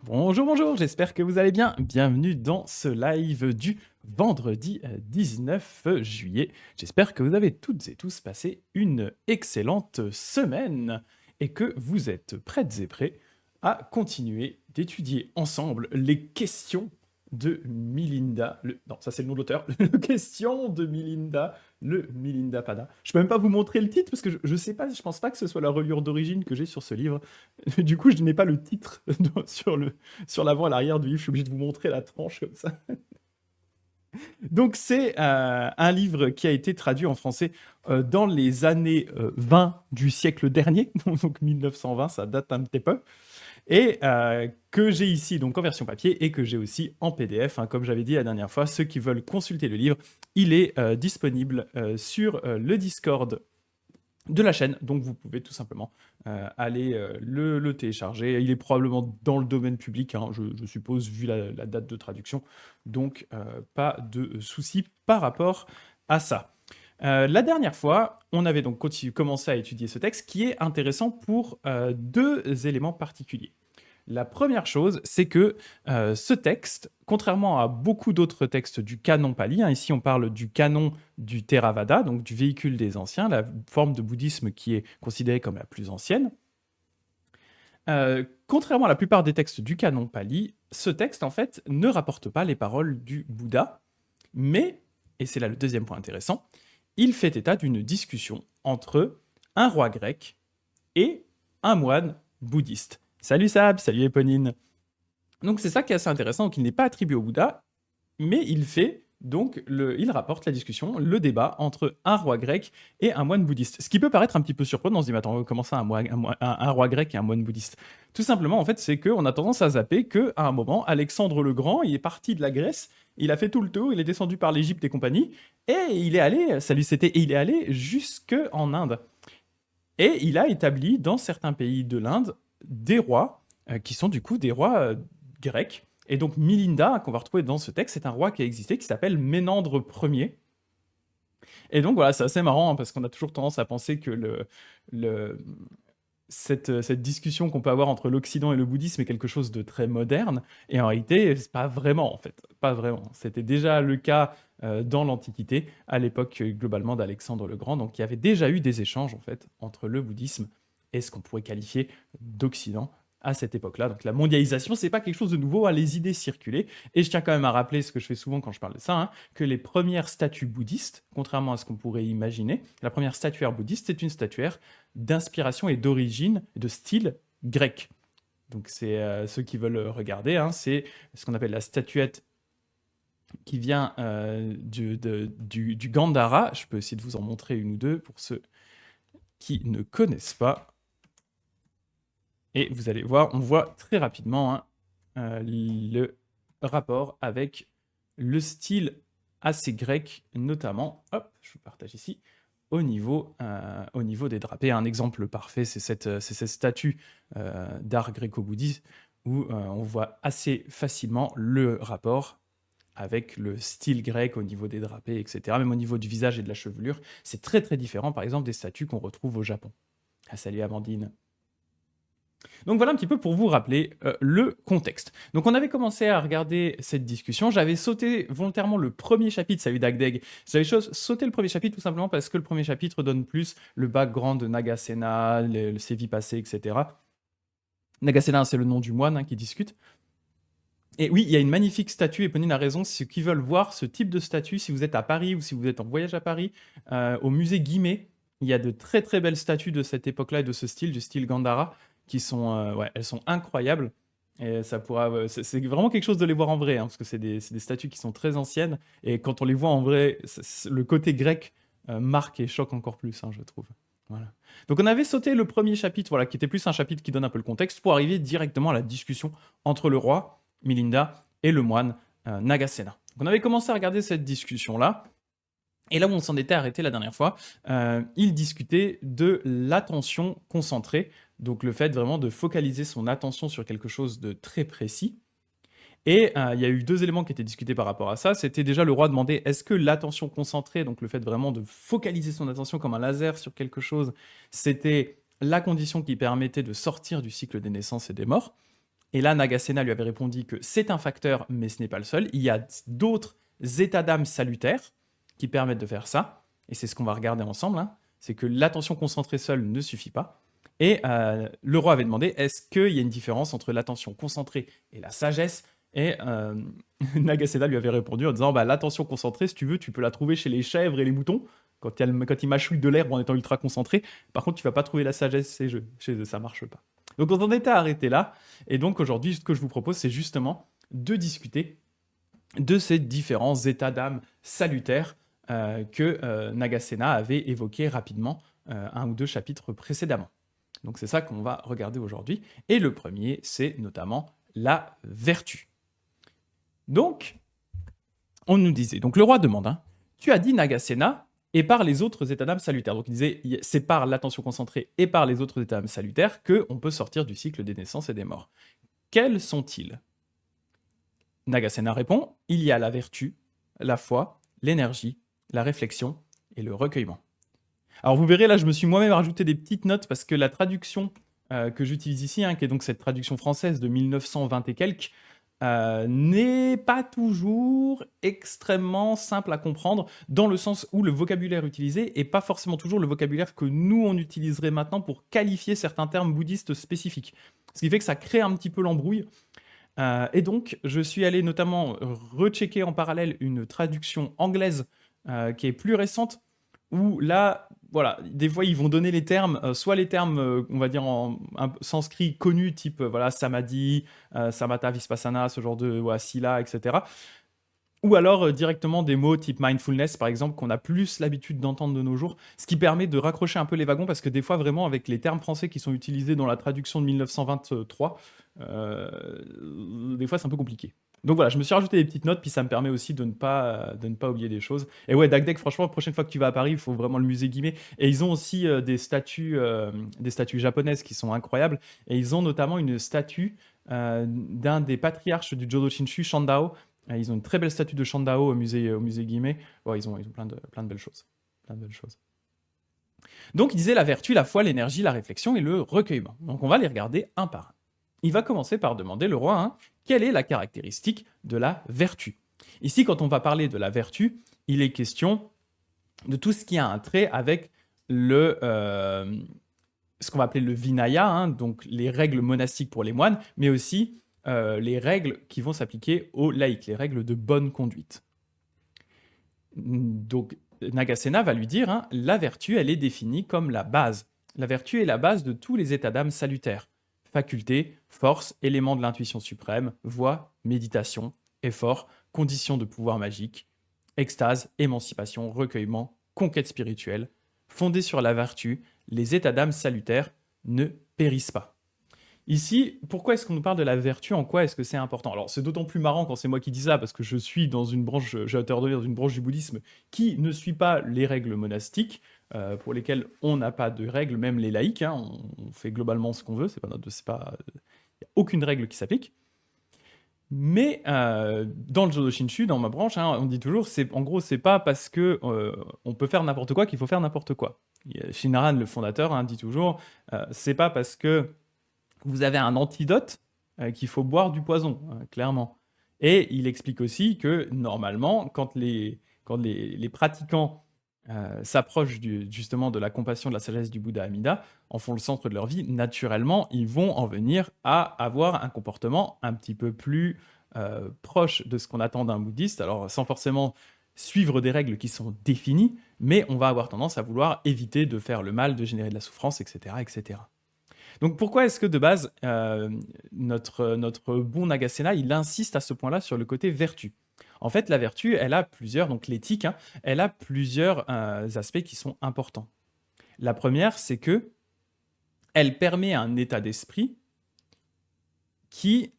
Bonjour, bonjour, j'espère que vous allez bien. Bienvenue dans ce live du vendredi 19 juillet. J'espère que vous avez toutes et tous passé une excellente semaine et que vous êtes prêtes et prêts à continuer d'étudier ensemble les questions de Milinda. Non, ça c'est le nom de l'auteur. Les questions de Milinda, le Milinda Pada. Je peux même pas vous montrer le titre parce que je sais pas, je pense pas que ce soit la reliure d'origine que j'ai sur ce livre. Du coup, je n'ai pas le titre sur l'avant et l'arrière du livre. Je suis obligé de vous montrer la tranche comme ça. Donc, c'est un livre qui a été traduit en français dans les années 20 du siècle dernier, donc 1920, ça date un petit peu, et que j'ai ici donc en version papier et que j'ai aussi en PDF, hein, comme j'avais dit la dernière fois. Ceux qui veulent consulter le livre, il est disponible sur le Discord de la chaîne, donc vous pouvez tout simplement aller le télécharger. Il est probablement dans le domaine public, hein, je suppose, vu la date de traduction, donc pas de souci par rapport à ça. La dernière fois, on avait donc commencé à étudier ce texte qui est intéressant pour deux éléments particuliers. La première chose, c'est que ce texte, contrairement à beaucoup d'autres textes du canon pali, hein, ici on parle du canon du Theravada, donc du véhicule des anciens, la forme de bouddhisme qui est considérée comme la plus ancienne, contrairement à la plupart des textes du canon pali, ce texte en fait ne rapporte pas les paroles du Bouddha, mais, et c'est là le deuxième point intéressant, il fait état d'une discussion entre un roi grec et un moine bouddhiste. Salut Sab, salut Éponine. Donc c'est ça qui est assez intéressant, donc il n'est pas attribué au Bouddha, mais il rapporte la discussion, le débat entre un roi grec et un moine bouddhiste. Ce qui peut paraître un petit peu surprenant, on se dit, mais attends, comment ça, un roi grec et un moine bouddhiste? Tout simplement, en fait, c'est qu'on a tendance à zapper qu'à un moment, Alexandre le Grand, il est parti de la Grèce, il a fait tout le tour, il est descendu par l'Égypte et compagnie, et il est allé, il est allé jusque en Inde. Et il a établi dans certains pays de l'Inde des rois qui sont du coup des rois grecs. Et donc Milinda, qu'on va retrouver dans ce texte, c'est un roi qui a existé, qui s'appelle Ménandre Ier. Et donc voilà, c'est assez marrant hein, parce qu'on a toujours tendance à penser que le, cette discussion qu'on peut avoir entre l'Occident et le bouddhisme est quelque chose de très moderne. Et en réalité, c'est pas vraiment en fait, pas vraiment. C'était déjà le cas dans l'Antiquité, à l'époque globalement d'Alexandre le Grand. Donc il y avait déjà eu des échanges en fait entre le bouddhisme et ce qu'on pourrait qualifier d'Occident à cette époque-là. Donc la mondialisation, c'est pas quelque chose de nouveau, hein, les idées circulaient. Et je tiens quand même à rappeler ce que je fais souvent quand je parle de ça, hein, que les premières statues bouddhistes, contrairement à ce qu'on pourrait imaginer, la première statuaire bouddhiste, c'est une statuaire d'inspiration et d'origine, de style grec. Donc c'est ceux qui veulent regarder, hein, c'est ce qu'on appelle la statuette qui vient du Gandhara. Je peux essayer de vous en montrer une ou deux pour ceux qui ne connaissent pas. Et vous allez voir, on voit très rapidement hein, le rapport avec le style assez grec, notamment, hop, je vous partage ici, au niveau des drapés. Un exemple parfait, c'est cette statue d'art gréco-bouddhiste où on voit assez facilement le rapport avec le style grec au niveau des drapés, etc. Même au niveau du visage et de la chevelure, c'est très très différent, par exemple, des statues qu'on retrouve au Japon. Ah, salut Amandine. Donc voilà un petit peu pour vous rappeler le contexte. Donc on avait commencé à regarder cette discussion. J'avais sauté volontairement le premier chapitre, salut Dagdeg. J'avais sauté le premier chapitre tout simplement parce que le premier chapitre donne plus le background de Nagasena, ses vies passées, etc. Nagasena, c'est le nom du moine hein, qui discute. Et oui, il y a une magnifique statue, et Ponine a raison, ceux qui veulent voir ce type de statue, si vous êtes à Paris ou si vous êtes en voyage à Paris, au musée Guimet, il y a de très très belles statues de cette époque-là et de ce style, du style Gandhara, qui sont, ouais, elles sont incroyables. Et ça pourra, c'est vraiment quelque chose de les voir en vrai, hein, parce que c'est des statues qui sont très anciennes, et quand on les voit en vrai, le côté grec marque et choque encore plus, hein, je trouve. Voilà. Donc on avait sauté le premier chapitre, voilà, qui était plus un chapitre qui donne un peu le contexte, pour arriver directement à la discussion entre le roi Milinda et le moine Nagasena. Donc on avait commencé à regarder cette discussion-là, et là où on s'en était arrêté la dernière fois, il discutait de l'attention concentrée, donc le fait vraiment de focaliser son attention sur quelque chose de très précis. Et il y a eu deux éléments qui étaient discutés par rapport à ça. C'était déjà le roi demandait est-ce que l'attention concentrée, donc le fait vraiment de focaliser son attention comme un laser sur quelque chose, c'était la condition qui permettait de sortir du cycle des naissances et des morts. Et là, Nagasena lui avait répondu que c'est un facteur, mais ce n'est pas le seul. Il y a d'autres états d'âme salutaires qui permettent de faire ça. Et c'est ce qu'on va regarder ensemble. Hein. C'est que l'attention concentrée seule ne suffit pas. Et le roi avait demandé, est-ce qu'il y a une différence entre l'attention concentrée et la sagesse? Et Nagasena lui avait répondu en disant, bah, l'attention concentrée, si tu veux, tu peux la trouver chez les chèvres et les moutons, quand ils mâchouillent de l'herbe en étant ultra concentrés. Par contre, tu vas pas trouver la sagesse chez eux, ça marche pas. Donc on en était arrêté là. Et donc aujourd'hui, ce que je vous propose, c'est justement de discuter de ces différents états d'âme salutaires que Nagasena avait évoqués rapidement un ou deux chapitres précédemment. Donc c'est ça qu'on va regarder aujourd'hui. Et le premier, c'est notamment la vertu. Donc, on nous disait, donc le roi demande, hein, tu as dit Nagasena, et par les autres états d'âme salutaires. Donc il disait, c'est par l'attention concentrée et par les autres états d'âme salutaires qu'on peut sortir du cycle des naissances et des morts. Quels sont-ils? Nagasena répond, il y a la vertu, la foi, l'énergie, la réflexion et le recueillement. Alors vous verrez, là, je me suis moi-même rajouté des petites notes parce que la traduction que j'utilise ici, hein, qui est donc cette traduction française de 1920 et quelques, n'est pas toujours extrêmement simple à comprendre, dans le sens où le vocabulaire utilisé n'est pas forcément toujours le vocabulaire que nous, on utiliserait maintenant pour qualifier certains termes bouddhistes spécifiques. Ce qui fait que ça crée un petit peu l'embrouille. Et donc, je suis allé notamment rechecker en parallèle une traduction anglaise qui est plus récente, où là, voilà, des fois, ils vont donner les termes, soit les termes, on va dire en un sanskrit connus, type voilà, samadhi, samatha vipassana, ce genre de sila, etc. Ou alors directement des mots type mindfulness, par exemple, qu'on a plus l'habitude d'entendre de nos jours, ce qui permet de raccrocher un peu les wagons, parce que des fois, vraiment, avec les termes français qui sont utilisés dans la traduction de 1923, des fois, c'est un peu compliqué. Donc voilà, je me suis rajouté des petites notes, puis ça me permet aussi de ne pas oublier des choses. Et ouais, Dagdek, franchement, la prochaine fois que tu vas à Paris, il faut vraiment le musée Guimet. Et ils ont aussi des statues japonaises qui sont incroyables. Et ils ont notamment une statue d'un des patriarches du Jodo Shinshu, Shandao. Ils ont une très belle statue de Shandao au musée Guimet. Ouais, ils ont plein de belles choses. Plein de belles choses. Donc, il disait la vertu, la foi, l'énergie, la réflexion et le recueillement. Donc, on va les regarder un par un. Il va commencer par demander, le roi, hein, quelle est la caractéristique de la vertu? Ici, quand on va parler de la vertu, il est question de tout ce qui a un trait avec ce qu'on va appeler le Vinaya, hein, donc les règles monastiques pour les moines, mais aussi les règles qui vont s'appliquer aux laïcs, les règles de bonne conduite. Donc, Nagasena va lui dire, hein, la vertu, elle est définie comme la base. La vertu est la base de tous les états d'âme salutaires. Faculté, force, élément de l'intuition suprême, voie, méditation, effort, condition de pouvoir magique, extase, émancipation, recueillement, conquête spirituelle. Fondée sur la vertu, les états d'âme salutaires ne périssent pas. Ici, pourquoi est-ce qu'on nous parle de la vertu? En quoi est-ce que c'est important? Alors, c'est d'autant plus marrant quand c'est moi qui dis ça, parce que je suis dans une branche, j'ai été ordonné dans une branche du bouddhisme qui ne suit pas les règles monastiques, pour lesquelles on n'a pas de règles, même les laïcs, hein, on fait globalement ce qu'on veut, il n'y a aucune règle qui s'applique. Mais dans le Jodo Shinshu, dans ma branche, hein, on dit toujours, en gros, c'est pas parce que on peut faire n'importe quoi qu'il faut faire n'importe quoi. Shinran, le fondateur, hein, dit toujours, c'est pas parce que vous avez un antidote qu'il faut boire du poison, clairement. Et il explique aussi que normalement, quand les pratiquants s'approchent justement de la compassion, de la sagesse du Bouddha Amida, en font le centre de leur vie, naturellement, ils vont en venir à avoir un comportement un petit peu plus proche de ce qu'on attend d'un bouddhiste, alors sans forcément suivre des règles qui sont définies, mais on va avoir tendance à vouloir éviter de faire le mal, de générer de la souffrance, etc., etc. Donc pourquoi est-ce que de base, notre bon Nagasena, il insiste à ce point-là sur le côté vertu? En fait, la vertu, elle a plusieurs, donc l'éthique, hein, elle a plusieurs aspects qui sont importants. La première, c'est que elle permet un état d'esprit qui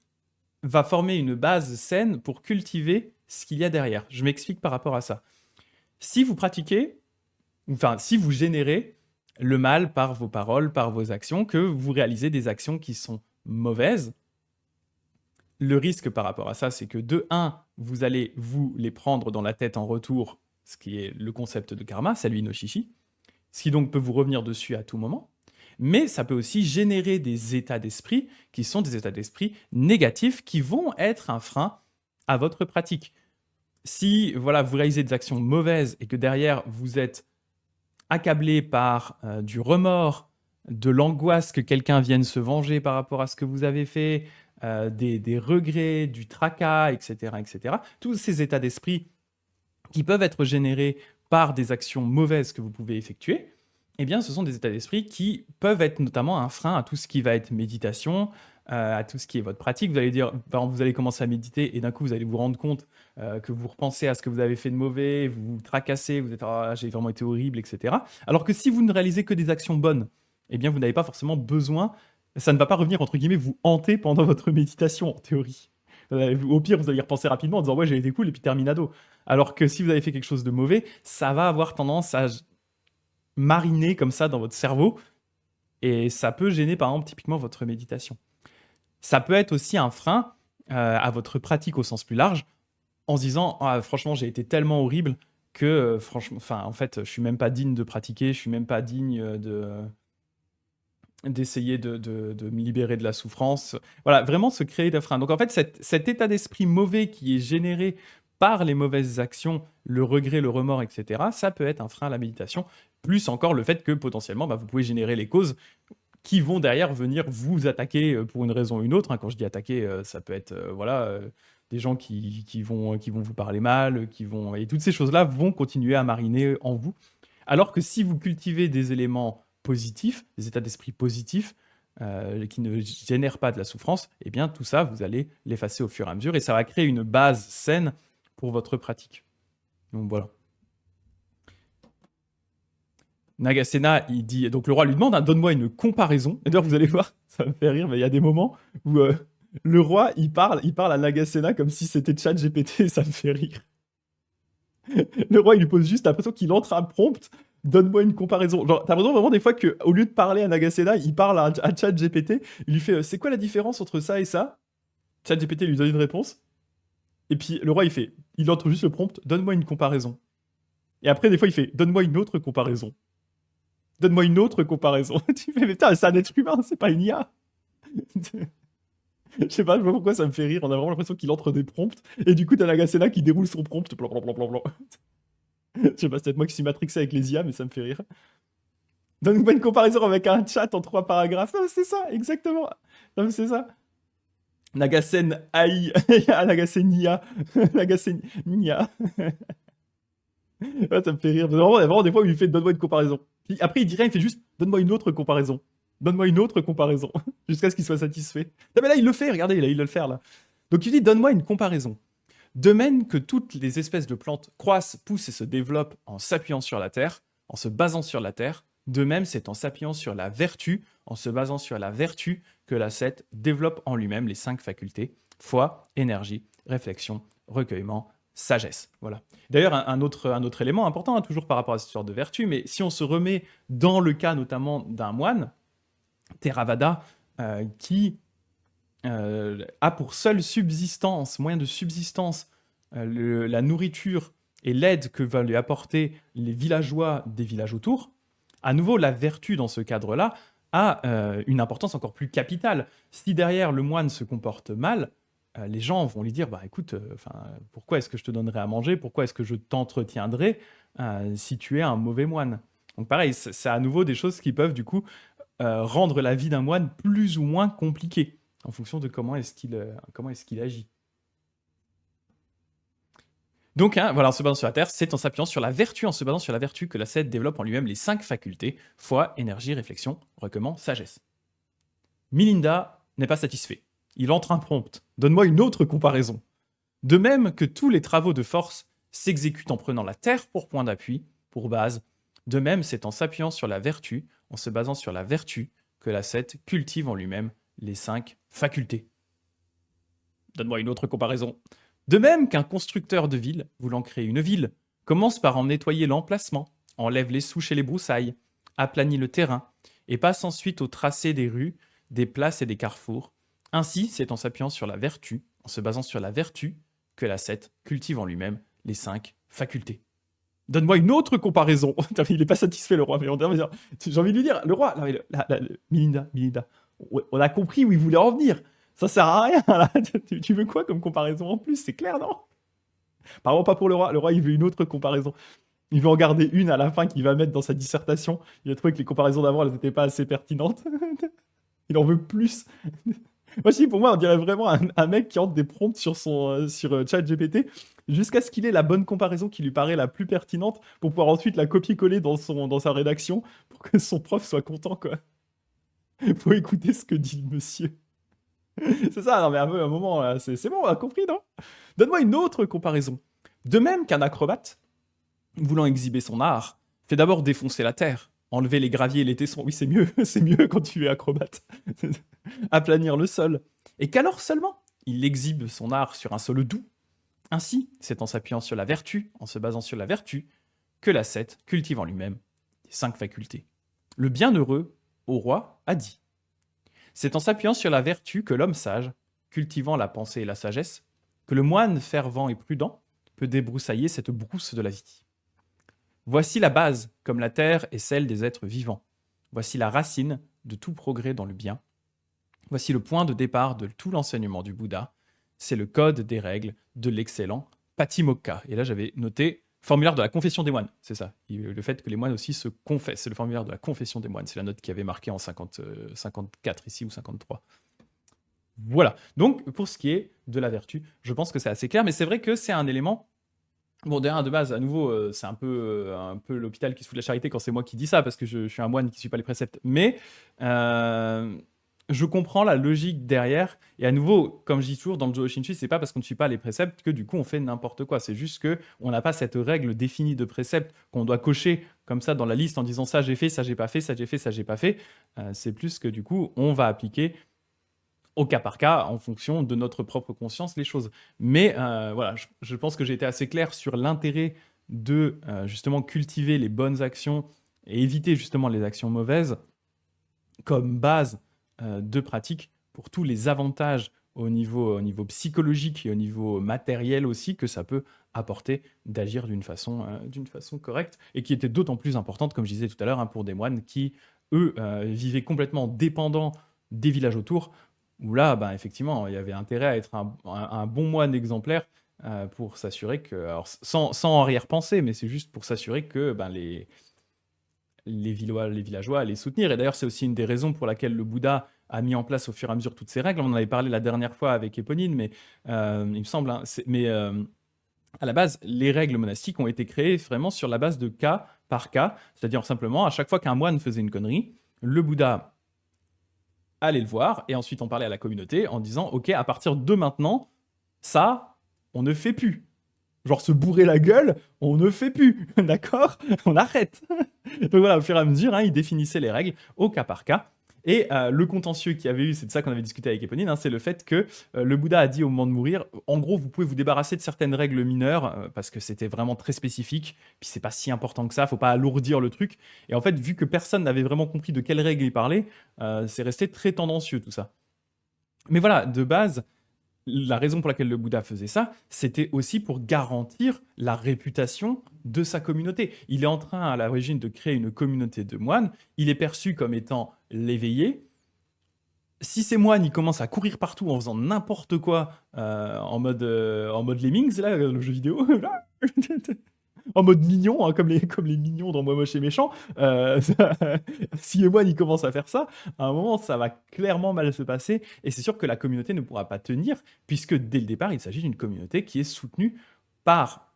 va former une base saine pour cultiver ce qu'il y a derrière. Je m'explique par rapport à ça. Si vous pratiquez, enfin, si vous générez le mal par vos paroles, par vos actions, que vous réalisez des actions qui sont mauvaises, le risque par rapport à ça, c'est que de 1, vous allez vous les prendre dans la tête en retour, ce qui est le concept de karma, salut no shishi, ce qui donc peut vous revenir dessus à tout moment. Mais ça peut aussi générer des états d'esprit qui sont des états d'esprit négatifs qui vont être un frein à votre pratique. Si voilà, vous réalisez des actions mauvaises et que derrière vous êtes accablé par du remords, de l'angoisse que quelqu'un vienne se venger par rapport à ce que vous avez fait, des regrets, du tracas, etc., etc., tous ces états d'esprit qui peuvent être générés par des actions mauvaises que vous pouvez effectuer, eh bien, ce sont des états d'esprit qui peuvent être notamment un frein à tout ce qui va être méditation, à tout ce qui est votre pratique. Vous allez dire, par exemple, vous allez commencer à méditer et d'un coup, vous allez vous rendre compte que vous repensez à ce que vous avez fait de mauvais, vous vous tracassez, vous êtes ah, j'ai vraiment été horrible, etc. Alors que si vous ne réalisez que des actions bonnes, eh bien, vous n'avez pas forcément besoin, ça ne va pas revenir, entre guillemets, vous hanter pendant votre méditation, en théorie. Au pire, vous allez y repenser rapidement en disant ouais, j'ai été cool et puis terminado. Alors que si vous avez fait quelque chose de mauvais, ça va avoir tendance à mariner comme ça dans votre cerveau et ça peut gêner par exemple typiquement votre méditation. Ça peut être aussi un frein à votre pratique au sens plus large en se disant ah, franchement j'ai été tellement horrible que franchement, enfin en fait je suis même pas digne de pratiquer, je suis même pas digne d'essayer de me libérer de la souffrance. Voilà, vraiment se créer des freins. Donc en fait, cet état d'esprit mauvais qui est généré par les mauvaises actions, le regret, le remords, etc., ça peut être un frein à la méditation. Plus encore le fait que potentiellement, vous pouvez générer les causes qui vont derrière venir vous attaquer pour une raison ou une autre. Quand je dis attaquer, ça peut être des gens qui vont vous parler mal, et toutes ces choses-là vont continuer à mariner en vous. Alors que si vous cultivez des éléments positifs, des états d'esprit positifs, qui ne génèrent pas de la souffrance, eh bien tout ça, vous allez l'effacer au fur et à mesure et ça va créer une base saine pour votre pratique. Donc voilà. Nagasena, il dit, donc le roi lui demande, hein, donne-moi une comparaison. Et d'ailleurs, vous allez voir, ça me fait rire, mais il y a des moments où le roi, il parle à Nagasena comme si c'était ChatGPT, ça me fait rire. Le roi, il lui pose juste l'impression qu'il entre un prompt, donne-moi une comparaison. Genre, t'as l'impression vraiment des fois qu'au lieu de parler à Nagasena, il parle à ChatGPT, il lui fait, c'est quoi la différence entre ça et ça? ChatGPT lui donne une réponse, et puis le roi, il entre juste le prompt, donne-moi une comparaison. Et après, des fois, il fait, donne-moi une autre comparaison. Donne-moi une autre comparaison. Tu fais, mais putain, c'est un être humain, c'est pas une IA. Je sais pas pourquoi ça me fait rire. On a vraiment l'impression qu'il entre des prompts. Et du coup, t'as Nagasena qui déroule son prompt. Blablabla. Je sais pas, c'est peut-être moi qui suis matrixé avec les IA, mais ça me fait rire. Donne-moi une comparaison avec un chat en 3 paragraphes. Non, mais c'est ça, exactement. Non, mais c'est ça. Nagasen AI. Nagasen IA. Nagasen Nia. Ouais, ça me fait rire. Vraiment, il y a vraiment des fois où il fait donne-moi une comparaison. Puis après, il dit rien, il fait juste donne-moi une autre comparaison. Donne-moi une autre comparaison. Jusqu'à ce qu'il soit satisfait. Non, mais là, il le fait, regardez, il va le faire là. Donc il dit donne-moi une comparaison. De même que toutes les espèces de plantes croissent, poussent et se développent en s'appuyant sur la terre, en se basant sur la terre, de même c'est en s'appuyant sur la vertu, en se basant sur la vertu, que l'ascète développe en lui-même les 5 facultés, foi, énergie, réflexion, recueillement, sagesse. Voilà. D'ailleurs, un autre élément important, hein, toujours par rapport à cette histoire de vertu, mais si on se remet dans le cas notamment d'un moine, Theravada, qui a pour seule subsistance, moyen de subsistance, la nourriture et l'aide que va lui apporter les villageois des villages autour, à nouveau, la vertu dans ce cadre-là a une importance encore plus capitale. Si derrière le moine se comporte mal, les gens vont lui dire, bah écoute, pourquoi est-ce que je te donnerais à manger? Pourquoi est-ce que je t'entretiendrais si tu es un mauvais moine? Donc pareil, c'est à nouveau des choses qui peuvent du coup rendre la vie d'un moine plus ou moins compliquée en fonction de comment est-ce qu'il agit. Donc, hein, voilà, en se basant sur la Terre, c'est en s'appuyant sur la vertu, en se basant sur la vertu que l'ascète développe en lui-même les 5 facultés, foi, énergie, réflexion, recueillement, sagesse. Milinda n'est pas satisfait. Il entre un prompt. Donne-moi une autre comparaison. De même que tous les travaux de force s'exécutent en prenant la Terre pour point d'appui, pour base, de même c'est en s'appuyant sur la vertu, en se basant sur la vertu, que l'ascète cultive en lui-même les 5 facultés. Donne-moi une autre comparaison. De même qu'un constructeur de ville, voulant créer une ville, commence par en nettoyer l'emplacement, enlève les souches et les broussailles, aplanit le terrain, et passe ensuite au tracé des rues, des places et des carrefours. Ainsi, c'est en s'appuyant sur la vertu, en se basant sur la vertu, que l'ascète cultive en lui-même les 5 facultés. Donne-moi une autre comparaison. Il est pas satisfait, le roi. Mais j'ai envie de lui dire, le roi, Milinda, on a compris où il voulait en venir. Ça sert à rien, là. Tu veux quoi comme comparaison en plus? C'est clair, non? Apparemment pas pour le roi. Le roi, il veut une autre comparaison. Il veut en garder une à la fin qu'il va mettre dans sa dissertation. Il a trouvé que les comparaisons d'avant, elles n'étaient pas assez pertinentes. Il en veut plus. Moi, si, pour moi, on dirait vraiment un mec qui entre des prompts sur ChatGPT jusqu'à ce qu'il ait la bonne comparaison qui lui paraît la plus pertinente pour pouvoir ensuite la copier-coller dans sa rédaction pour que son prof soit content, quoi. Faut écouter ce que dit le monsieur. C'est ça, non mais un moment, là, c'est bon, on a compris, non? Donne-moi une autre comparaison. De même qu'un acrobate, voulant exhiber son art, fait d'abord défoncer la terre, enlever les graviers et les tessons. Oui, c'est mieux, c'est mieux quand tu es acrobate. Aplanir le sol. Et qu'alors seulement, il exhibe son art sur un sol doux. Ainsi, c'est en s'appuyant sur la vertu, en se basant sur la vertu, que l'ascète cultive en lui-même les 5 facultés. Le bienheureux, au roi, a dit. C'est en s'appuyant sur la vertu que l'homme sage, cultivant la pensée et la sagesse, que le moine fervent et prudent peut débroussailler cette brousse de la vie. Voici la base, comme la terre est celle des êtres vivants. Voici la racine de tout progrès dans le bien. Voici le point de départ de tout l'enseignement du Bouddha. C'est le code des règles de l'excellent Patimokkha. Et là, j'avais noté formulaire de la confession des moines. C'est ça. Le fait que les moines aussi se confessent. C'est le formulaire de la confession des moines. C'est la note qui avait marqué en 54 ici ou 53. Voilà. Donc, pour ce qui est de la vertu, je pense que c'est assez clair. Mais c'est vrai que c'est un élément. Bon, déjà, de base, à nouveau, c'est un peu l'hôpital qui se fout de la charité quand c'est moi qui dis ça, parce que je suis un moine qui ne suit pas les préceptes. Mais je comprends la logique derrière. Et à nouveau, comme je dis toujours, dans le Jodo Shinshu, c'est pas parce qu'on ne suit pas les préceptes que du coup on fait n'importe quoi. C'est juste qu'on n'a pas cette règle définie de préceptes qu'on doit cocher comme ça dans la liste en disant ça j'ai fait, ça j'ai pas fait, ça j'ai fait, ça j'ai pas fait. C'est plus que du coup on va appliquer au cas par cas, en fonction de notre propre conscience, les choses. Mais voilà, je pense que j'ai été assez clair sur l'intérêt de justement cultiver les bonnes actions et éviter justement les actions mauvaises comme base de pratique pour tous les avantages au niveau psychologique et au niveau matériel aussi que ça peut apporter d'agir d'une façon correcte et qui était d'autant plus importante, comme je disais tout à l'heure, hein, pour des moines qui, eux, vivaient complètement dépendants des villages autour, où là, ben, effectivement, il y avait intérêt à être un bon moine exemplaire pour s'assurer que, alors sans arrière-pensée, mais c'est juste pour s'assurer que ben, les villageois allaient soutenir. Et d'ailleurs, c'est aussi une des raisons pour laquelle le Bouddha a mis en place au fur et à mesure toutes ces règles. On en avait parlé la dernière fois avec Éponine, mais il me semble. Hein, à la base, les règles monastiques ont été créées vraiment sur la base de cas par cas. C'est-à-dire simplement, à chaque fois qu'un moine faisait une connerie, le Bouddha allait le voir, et ensuite on parlait à la communauté en disant « Ok, à partir de maintenant, ça, on ne fait plus. » Genre se bourrer la gueule, on ne fait plus, d'accord? On arrête. Donc voilà, au fur et à mesure, hein, il définissait les règles au cas par cas. Et le contentieux qu'il y avait eu, c'est de ça qu'on avait discuté avec Éponine, hein, c'est le fait que le Bouddha a dit au moment de mourir, en gros, vous pouvez vous débarrasser de certaines règles mineures, parce que c'était vraiment très spécifique, puis c'est pas si important que ça, faut pas alourdir le truc. Et en fait, vu que personne n'avait vraiment compris de quelles règles il parlait, c'est resté très tendancieux tout ça. Mais voilà, de base, la raison pour laquelle le Bouddha faisait ça, c'était aussi pour garantir la réputation de sa communauté. Il est en train, à l'origine, de créer une communauté de moines. Il est perçu comme étant l'éveillé. Si ces moines, ils commencent à courir partout en faisant n'importe quoi, en mode Lemmings, là, le jeu vidéo, en mode mignon, hein, comme les mignons dans Moi Moche et Méchant, si les moines ils commencent à faire ça, à un moment ça va clairement mal se passer, et c'est sûr que la communauté ne pourra pas tenir, puisque dès le départ il s'agit d'une communauté qui est soutenue par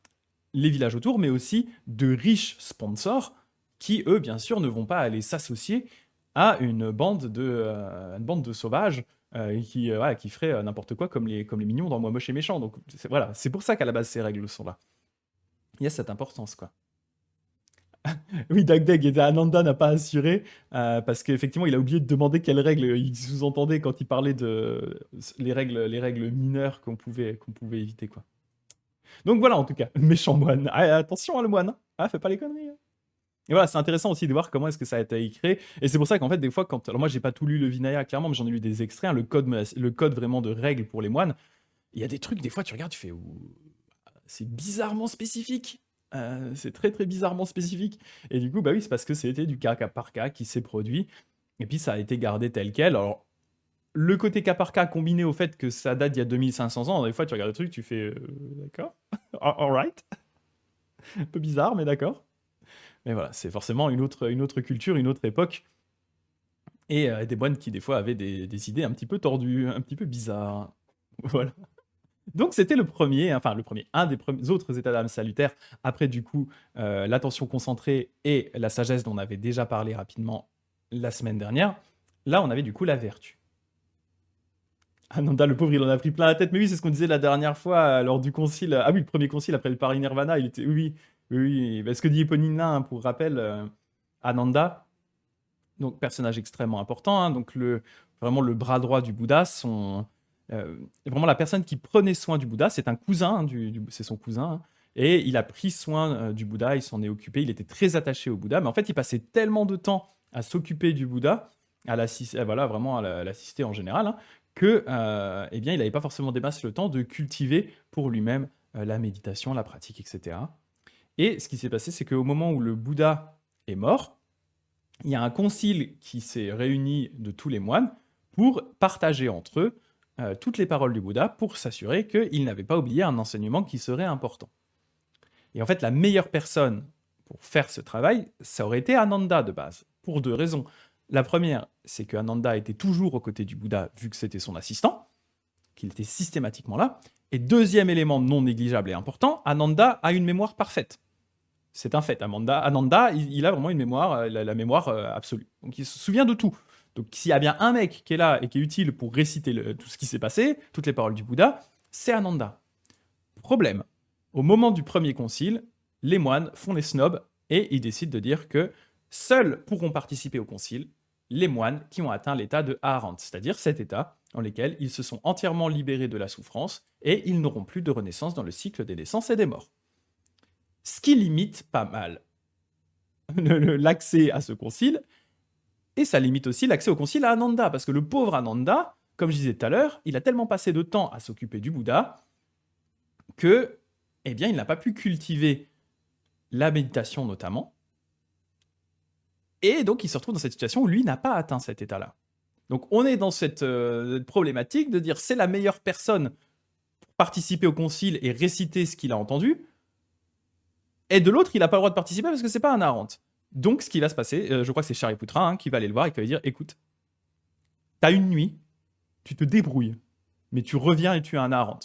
les villages autour, mais aussi de riches sponsors qui, eux, bien sûr, ne vont pas aller s'associer à une bande de sauvages qui ferait n'importe quoi comme les mignons dans Moi Moche et Méchant. Donc voilà, c'est pour ça qu'à la base ces règles sont là. Il y a cette importance, quoi. Oui, Dag et Ananda n'a pas assuré, parce qu'effectivement, il a oublié de demander quelles règles il sous-entendait quand il parlait de les règles mineures qu'on pouvait éviter, quoi. Donc voilà, en tout cas, méchant moine. Ah, attention, hein, le moine. Ah, fais pas les conneries. Hein. Et voilà, c'est intéressant aussi de voir comment est-ce que ça a été créé. Et c'est pour ça qu'en fait, des fois, alors moi, j'ai pas tout lu le Vinaya, clairement, mais j'en ai lu des extraits, hein, le code vraiment de règles pour les moines. Il y a des trucs, des fois, tu regardes, tu fais... C'est bizarrement spécifique. C'est très, très bizarrement spécifique. Et du coup, bah oui, c'est parce que c'était du cas par cas qui s'est produit. Et puis, ça a été gardé tel quel. Alors, le côté cas par cas combiné au fait que ça date d'il y a 2500 ans, des fois, tu regardes le truc, tu fais d'accord, alright, un peu bizarre, mais d'accord. Mais voilà, c'est forcément une autre culture, une autre époque. Et des moines qui, des fois, avaient des idées un petit peu tordues, un petit peu bizarres. Voilà. Donc c'était le premier, enfin le premier, un des autres états d'âme salutaires, après du coup l'attention concentrée et la sagesse dont on avait déjà parlé rapidement la semaine dernière. Là on avait du coup la vertu. Ananda le pauvre il en a pris plein la tête, mais oui c'est ce qu'on disait la dernière fois lors du concile, ah oui le premier concile après le parinirvana, il était, oui, oui, oui, oui. Ce que dit Eponina hein, pour rappel, Ananda, donc personnage extrêmement important, hein, donc vraiment le bras droit du Bouddha, vraiment la personne qui prenait soin du Bouddha, c'est un cousin, hein, c'est son cousin, hein, et il a pris soin du Bouddha, il s'en est occupé, il était très attaché au Bouddha, mais en fait il passait tellement de temps à s'occuper du Bouddha, voilà, vraiment à l'assister en général, hein, que eh bien, il n'avait pas forcément des masses le temps de cultiver pour lui-même la méditation, la pratique, etc. Et ce qui s'est passé, c'est qu'au moment où le Bouddha est mort, il y a un concile qui s'est réuni de tous les moines pour partager entre eux toutes les paroles du Bouddha pour s'assurer qu'ils n'avaient pas oublié un enseignement qui serait important. Et en fait, la meilleure personne pour faire ce travail, ça aurait été Ananda de base, pour deux raisons. La première, c'est que Ananda était toujours aux côtés du Bouddha vu que c'était son assistant, qu'il était systématiquement là. Et deuxième élément non négligeable et important, Ananda a une mémoire parfaite. C'est un fait. Ananda, il a vraiment une mémoire, la mémoire absolue. Donc il se souvient de tout. Donc s'il y a bien un mec qui est là et qui est utile pour réciter tout ce qui s'est passé, toutes les paroles du Bouddha, c'est Ananda. Problème. Au moment du premier concile, les moines font les snobs et ils décident de dire que seuls pourront participer au concile les moines qui ont atteint l'état de Arahant, c'est-à-dire cet état dans lequel ils se sont entièrement libérés de la souffrance et ils n'auront plus de renaissance dans le cycle des naissances et des morts. Ce qui limite pas mal l'accès à ce concile, et ça limite aussi l'accès au concile à Ananda, parce que le pauvre Ananda, comme je disais tout à l'heure, il a tellement passé de temps à s'occuper du Bouddha que, eh bien, il n'a pas pu cultiver la méditation notamment, et donc il se retrouve dans cette situation où lui n'a pas atteint cet état-là. Donc on est dans cette problématique de dire c'est la meilleure personne pour participer au concile et réciter ce qu'il a entendu, et de l'autre, il n'a pas le droit de participer parce que c'est pas un Arahant. Donc, ce qui va se passer, je crois que c'est Shariputra hein, qui va aller le voir et qui va lui dire écoute, t'as une nuit, tu te débrouilles, mais tu reviens et tu es un Arahant.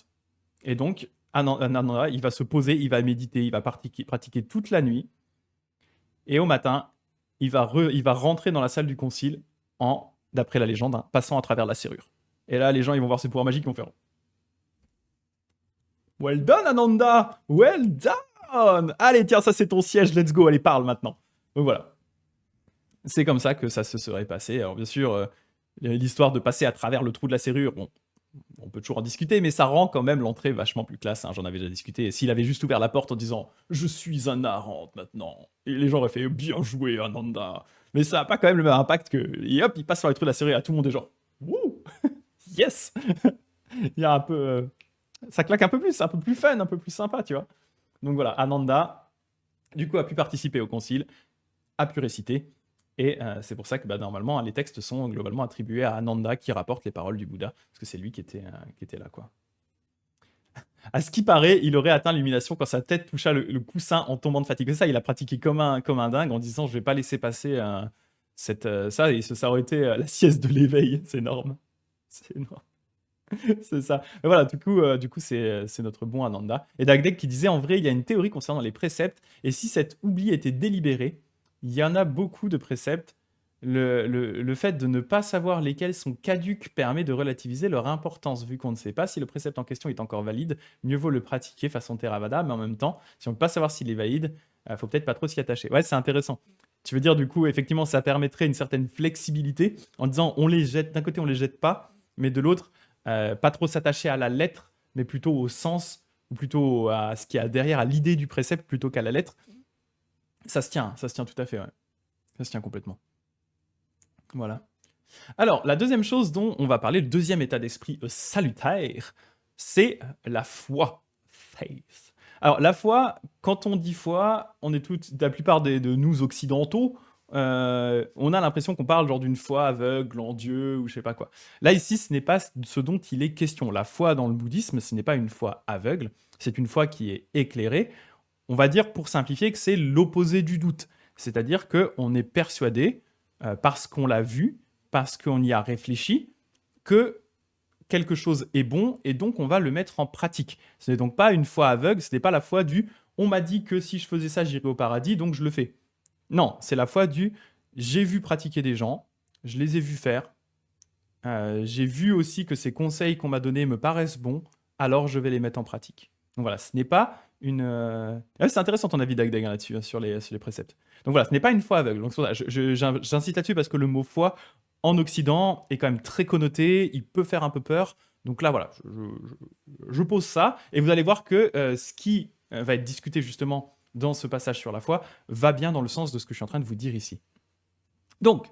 Et donc, Ananda, il va se poser, il va méditer, il va pratiquer toute la nuit. Et au matin, il va rentrer dans la salle du concile d'après la légende, hein, passant à travers la serrure. Et là, les gens, ils vont voir ses pouvoirs magiques, ils vont faire well done, Ananda! Well done! Allez, tiens, ça c'est ton siège, let's go, allez, parle maintenant. Donc voilà. C'est comme ça que ça se serait passé. Alors bien sûr, l'histoire de passer à travers le trou de la serrure, bon, on peut toujours en discuter, mais ça rend quand même l'entrée vachement plus classe. Hein, j'en avais déjà discuté. Et s'il avait juste ouvert la porte en disant « Je suis un Arahant maintenant », et les gens auraient fait « Bien joué, Ananda ». Mais ça n'a pas quand même le même impact que... Et hop, il passe par le trou de la serrure et à tout le monde est genre « Wouh yes !» Il y a un peu... ça claque un peu plus fun, un peu plus sympa, tu vois. Donc voilà, Ananda, du coup, a pu participer au concile, a pu réciter, et c'est pour ça que normalement, les textes sont globalement attribués à Ananda qui rapporte les paroles du Bouddha, parce que c'est lui qui était là, quoi. À ce qui paraît, il aurait atteint l'illumination quand sa tête toucha le coussin en tombant de fatigue. C'est ça, il a pratiqué comme un dingue en disant « Je vais pas laisser passer ça », et ça aurait été la sieste de l'éveil. C'est énorme. C'est énorme. C'est ça. Mais voilà, du coup c'est notre bon Ananda. Et Dagdek qui disait, en vrai, il y a une théorie concernant les préceptes, et si cet oubli était délibéré, il y en a beaucoup de préceptes. Le fait de ne pas savoir lesquels sont caducs permet de relativiser leur importance, vu qu'on ne sait pas si le précepte en question est encore valide, mieux vaut le pratiquer façon Theravada, mais en même temps, si on ne peut pas savoir s'il est valide, faut peut-être pas trop s'y attacher. Ouais, c'est intéressant. Tu veux dire, du coup, effectivement, ça permettrait une certaine flexibilité, en disant, on les jette, d'un côté, on les jette pas, mais de l'autre, pas trop s'attacher à la lettre, mais plutôt au sens, ou plutôt à ce qu'il y a derrière, à l'idée du précepte, plutôt qu'à la lettre. Ça se tient tout à fait, ouais. Ça se tient complètement. Voilà. Alors, la deuxième chose dont on va parler, le deuxième état d'esprit salutaire, c'est la foi. Faith. Alors, la foi, quand on dit foi, on est la plupart de nous occidentaux, on a l'impression qu'on parle genre d'une foi aveugle en Dieu ou je sais pas quoi. Là, ici, ce n'est pas ce dont il est question. La foi dans le bouddhisme, ce n'est pas une foi aveugle, c'est une foi qui est éclairée. On va dire, pour simplifier, que c'est l'opposé du doute. C'est-à-dire qu'on est persuadé, parce qu'on l'a vu, parce qu'on y a réfléchi, que quelque chose est bon et donc on va le mettre en pratique. Ce n'est donc pas une foi aveugle, ce n'est pas la foi du on m'a dit que si je faisais ça, j'irais au paradis, donc je le fais. Non, c'est la foi du j'ai vu pratiquer des gens, je les ai vus faire, j'ai vu aussi que ces conseils qu'on m'a donnés me paraissent bons, alors je vais les mettre en pratique. Donc voilà, ce n'est pas une. C'est intéressant ton avis, Dagdag, là-dessus, hein, sur les préceptes. Donc voilà, ce n'est pas une foi aveugle. Donc c'est pour ça, j'insiste là-dessus parce que le mot foi en Occident est quand même très connoté, il peut faire un peu peur. Donc là, voilà, je pose ça et vous allez voir que ce qui va être discuté justement dans ce passage sur la foi va bien dans le sens de ce que je suis en train de vous dire ici. Donc,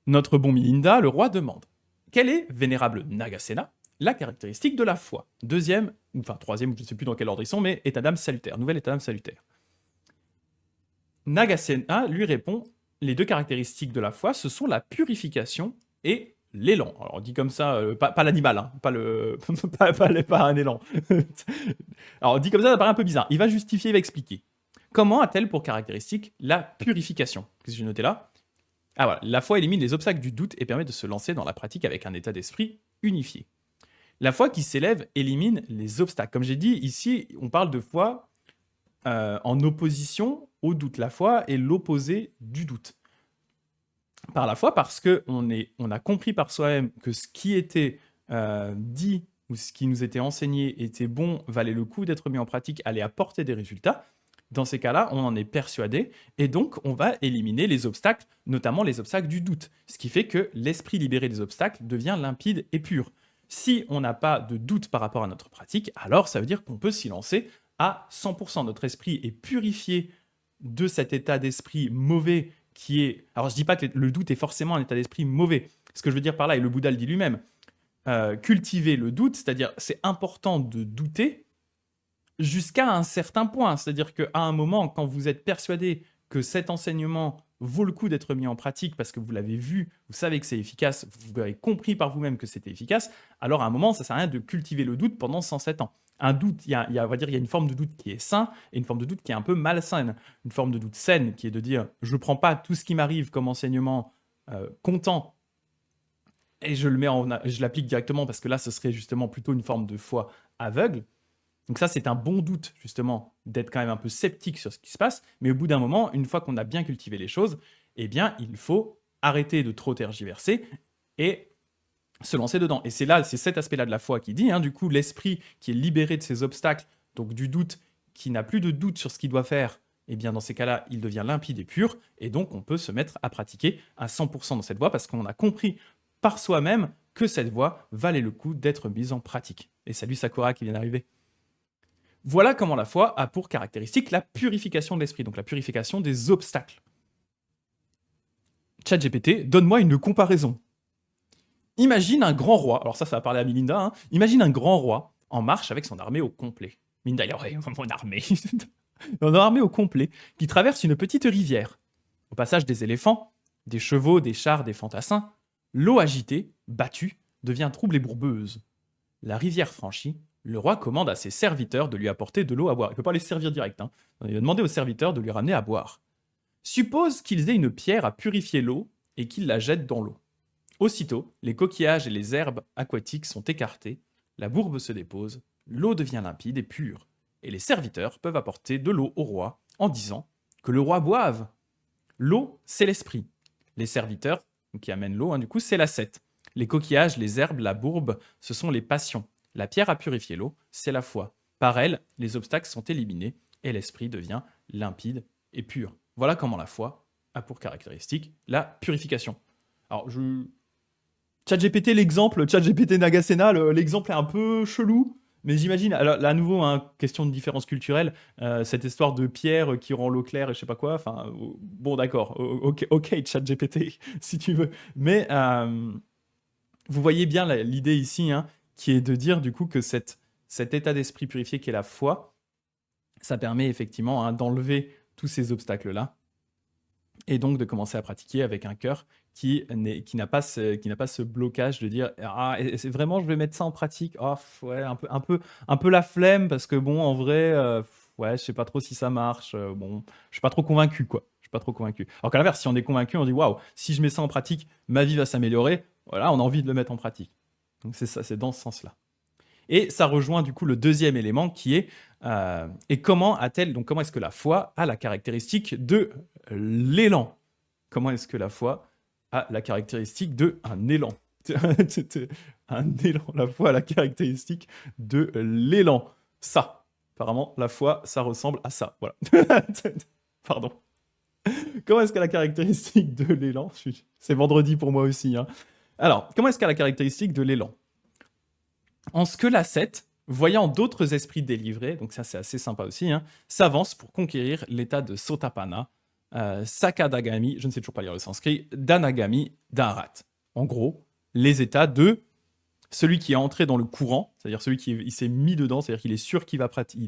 notre bon Milinda, le roi, demande quelle est, vénérable Nagasena, la caractéristique de la foi? Deuxième, enfin troisième, je ne sais plus dans quel ordre ils sont, mais état d'âme salutaire, nouvel état d'âme salutaire. Nagasena lui répond les deux caractéristiques de la foi, ce sont la purification et l'élan. Alors, on dit comme ça, pas l'animal, hein, pas un élan. Alors, dit comme ça paraît un peu bizarre. Il va justifier, il va expliquer. Comment a-t-elle pour caractéristique la purification? Qu'est-ce que j'ai noté là? Ah voilà, la foi élimine les obstacles du doute et permet de se lancer dans la pratique avec un état d'esprit unifié. La foi qui s'élève élimine les obstacles. Comme j'ai dit, ici, on parle de foi en opposition au doute. La foi est l'opposé du doute. Par la foi, parce qu'on a compris par soi-même que ce qui était dit ou ce qui nous était enseigné était bon, valait le coup d'être mis en pratique, allait apporter des résultats. Dans ces cas-là, on en est persuadé et donc on va éliminer les obstacles, notamment les obstacles du doute, ce qui fait que l'esprit libéré des obstacles devient limpide et pur. Si on n'a pas de doute par rapport à notre pratique, alors ça veut dire qu'on peut s'y lancer à 100%. Notre esprit est purifié de cet état d'esprit mauvais qui est... Alors je dis pas que le doute est forcément un état d'esprit mauvais. Ce que je veux dire par là, et le Bouddha le dit lui-même, cultiver le doute, c'est-à-dire c'est important de douter, jusqu'à un certain point. C'est-à-dire qu'à un moment, quand vous êtes persuadé que cet enseignement vaut le coup d'être mis en pratique parce que vous l'avez vu, vous savez que c'est efficace, vous avez compris par vous-même que c'était efficace, alors à un moment, ça ne sert à rien de cultiver le doute pendant 107 ans. Un doute, on va dire, il y a une forme de doute qui est sain et une forme de doute qui est un peu malsaine. Une forme de doute saine qui est de dire je ne prends pas tout ce qui m'arrive comme enseignement content et je l'applique directement parce que là, ce serait justement plutôt une forme de foi aveugle. Donc ça, c'est un bon doute, justement, d'être quand même un peu sceptique sur ce qui se passe. Mais au bout d'un moment, une fois qu'on a bien cultivé les choses, eh bien, il faut arrêter de trop tergiverser et se lancer dedans. Et c'est cet aspect-là de la foi qui dit, du coup, l'esprit qui est libéré de ses obstacles, donc du doute, qui n'a plus de doute sur ce qu'il doit faire, eh bien, dans ces cas-là, il devient limpide et pur. Et donc, on peut se mettre à pratiquer à 100% dans cette voie parce qu'on a compris par soi-même que cette voie valait le coup d'être mise en pratique. Et salut Sakura qui vient d'arriver. Voilà comment la foi a pour caractéristique la purification de l'esprit, donc la purification des obstacles. ChatGPT, donne-moi une comparaison. Imagine un grand roi, alors ça va parler à Milinda, imagine un grand roi en marche avec son armée au complet. Milinda, mon armée. Mon armée au complet, qui traverse une petite rivière. Au passage des éléphants, des chevaux, des chars, des fantassins, l'eau agitée, battue, devient trouble et bourbeuse. La rivière franchie, le roi commande à ses serviteurs de lui apporter de l'eau à boire. Il ne peut pas les servir direct. Il va demander aux serviteurs de lui ramener à boire. Suppose qu'ils aient une pierre à purifier l'eau et qu'ils la jettent dans l'eau. Aussitôt, les coquillages et les herbes aquatiques sont écartés, la bourbe se dépose, l'eau devient limpide et pure, et les serviteurs peuvent apporter de l'eau au roi en disant que le roi boive. L'eau, c'est l'esprit. Les serviteurs, qui amènent l'eau, du coup, c'est l'ascète. Les coquillages, les herbes, la bourbe, ce sont les passions. La pierre à purifier l'eau, c'est la foi. Par elle, les obstacles sont éliminés et l'esprit devient limpide et pur. Voilà comment la foi a pour caractéristique la purification. Alors, ChatGPT, l'exemple, ChatGPT Nagasena, l'exemple est un peu chelou, mais j'imagine, alors là, à nouveau, question de différence culturelle, cette histoire de pierre qui rend l'eau claire et je sais pas quoi, enfin, bon, d'accord, ok, ChatGPT, si tu veux, mais vous voyez bien l'idée ici, qui est de dire du coup que cet état d'esprit purifié qui est la foi Ça permet effectivement d'enlever tous ces obstacles-là et donc de commencer à pratiquer avec un cœur qui n'a pas ce blocage de dire ah c'est vraiment je vais mettre ça en pratique oh ouais un peu la flemme parce que bon en vrai ouais je sais pas trop si ça marche bon je suis pas trop convaincu quoi je suis pas trop convaincu alors qu'à l'inverse si on est convaincu on dit waouh si je mets ça en pratique ma vie va s'améliorer voilà on a envie de le mettre en pratique donc c'est ça c'est dans ce sens-là et ça rejoint du coup le deuxième élément qui est et comment est-ce que la foi a la caractéristique de l'élan? Comment est-ce que la foi a la caractéristique de un élan? Un élan, la foi a la caractéristique de l'élan. Ça, apparemment, la foi, ça ressemble à ça. Voilà. Pardon. Comment est-ce qu'elle a la caractéristique de l'élan? C'est vendredi pour moi aussi. Hein. Alors, comment est-ce qu'elle a la caractéristique de l'élan? En ce que l'ascète, voyant d'autres esprits délivrés, donc ça c'est assez sympa aussi, s'avance pour conquérir l'état de Sotapanna, Sakadagami, je ne sais toujours pas lire le sanskrit, d'Anagami, d'Arat. En gros, les états de celui qui est entré dans le courant, c'est-à-dire celui qui il s'est mis dedans, c'est-à-dire qu'il est sûr qu'il va pratiquer,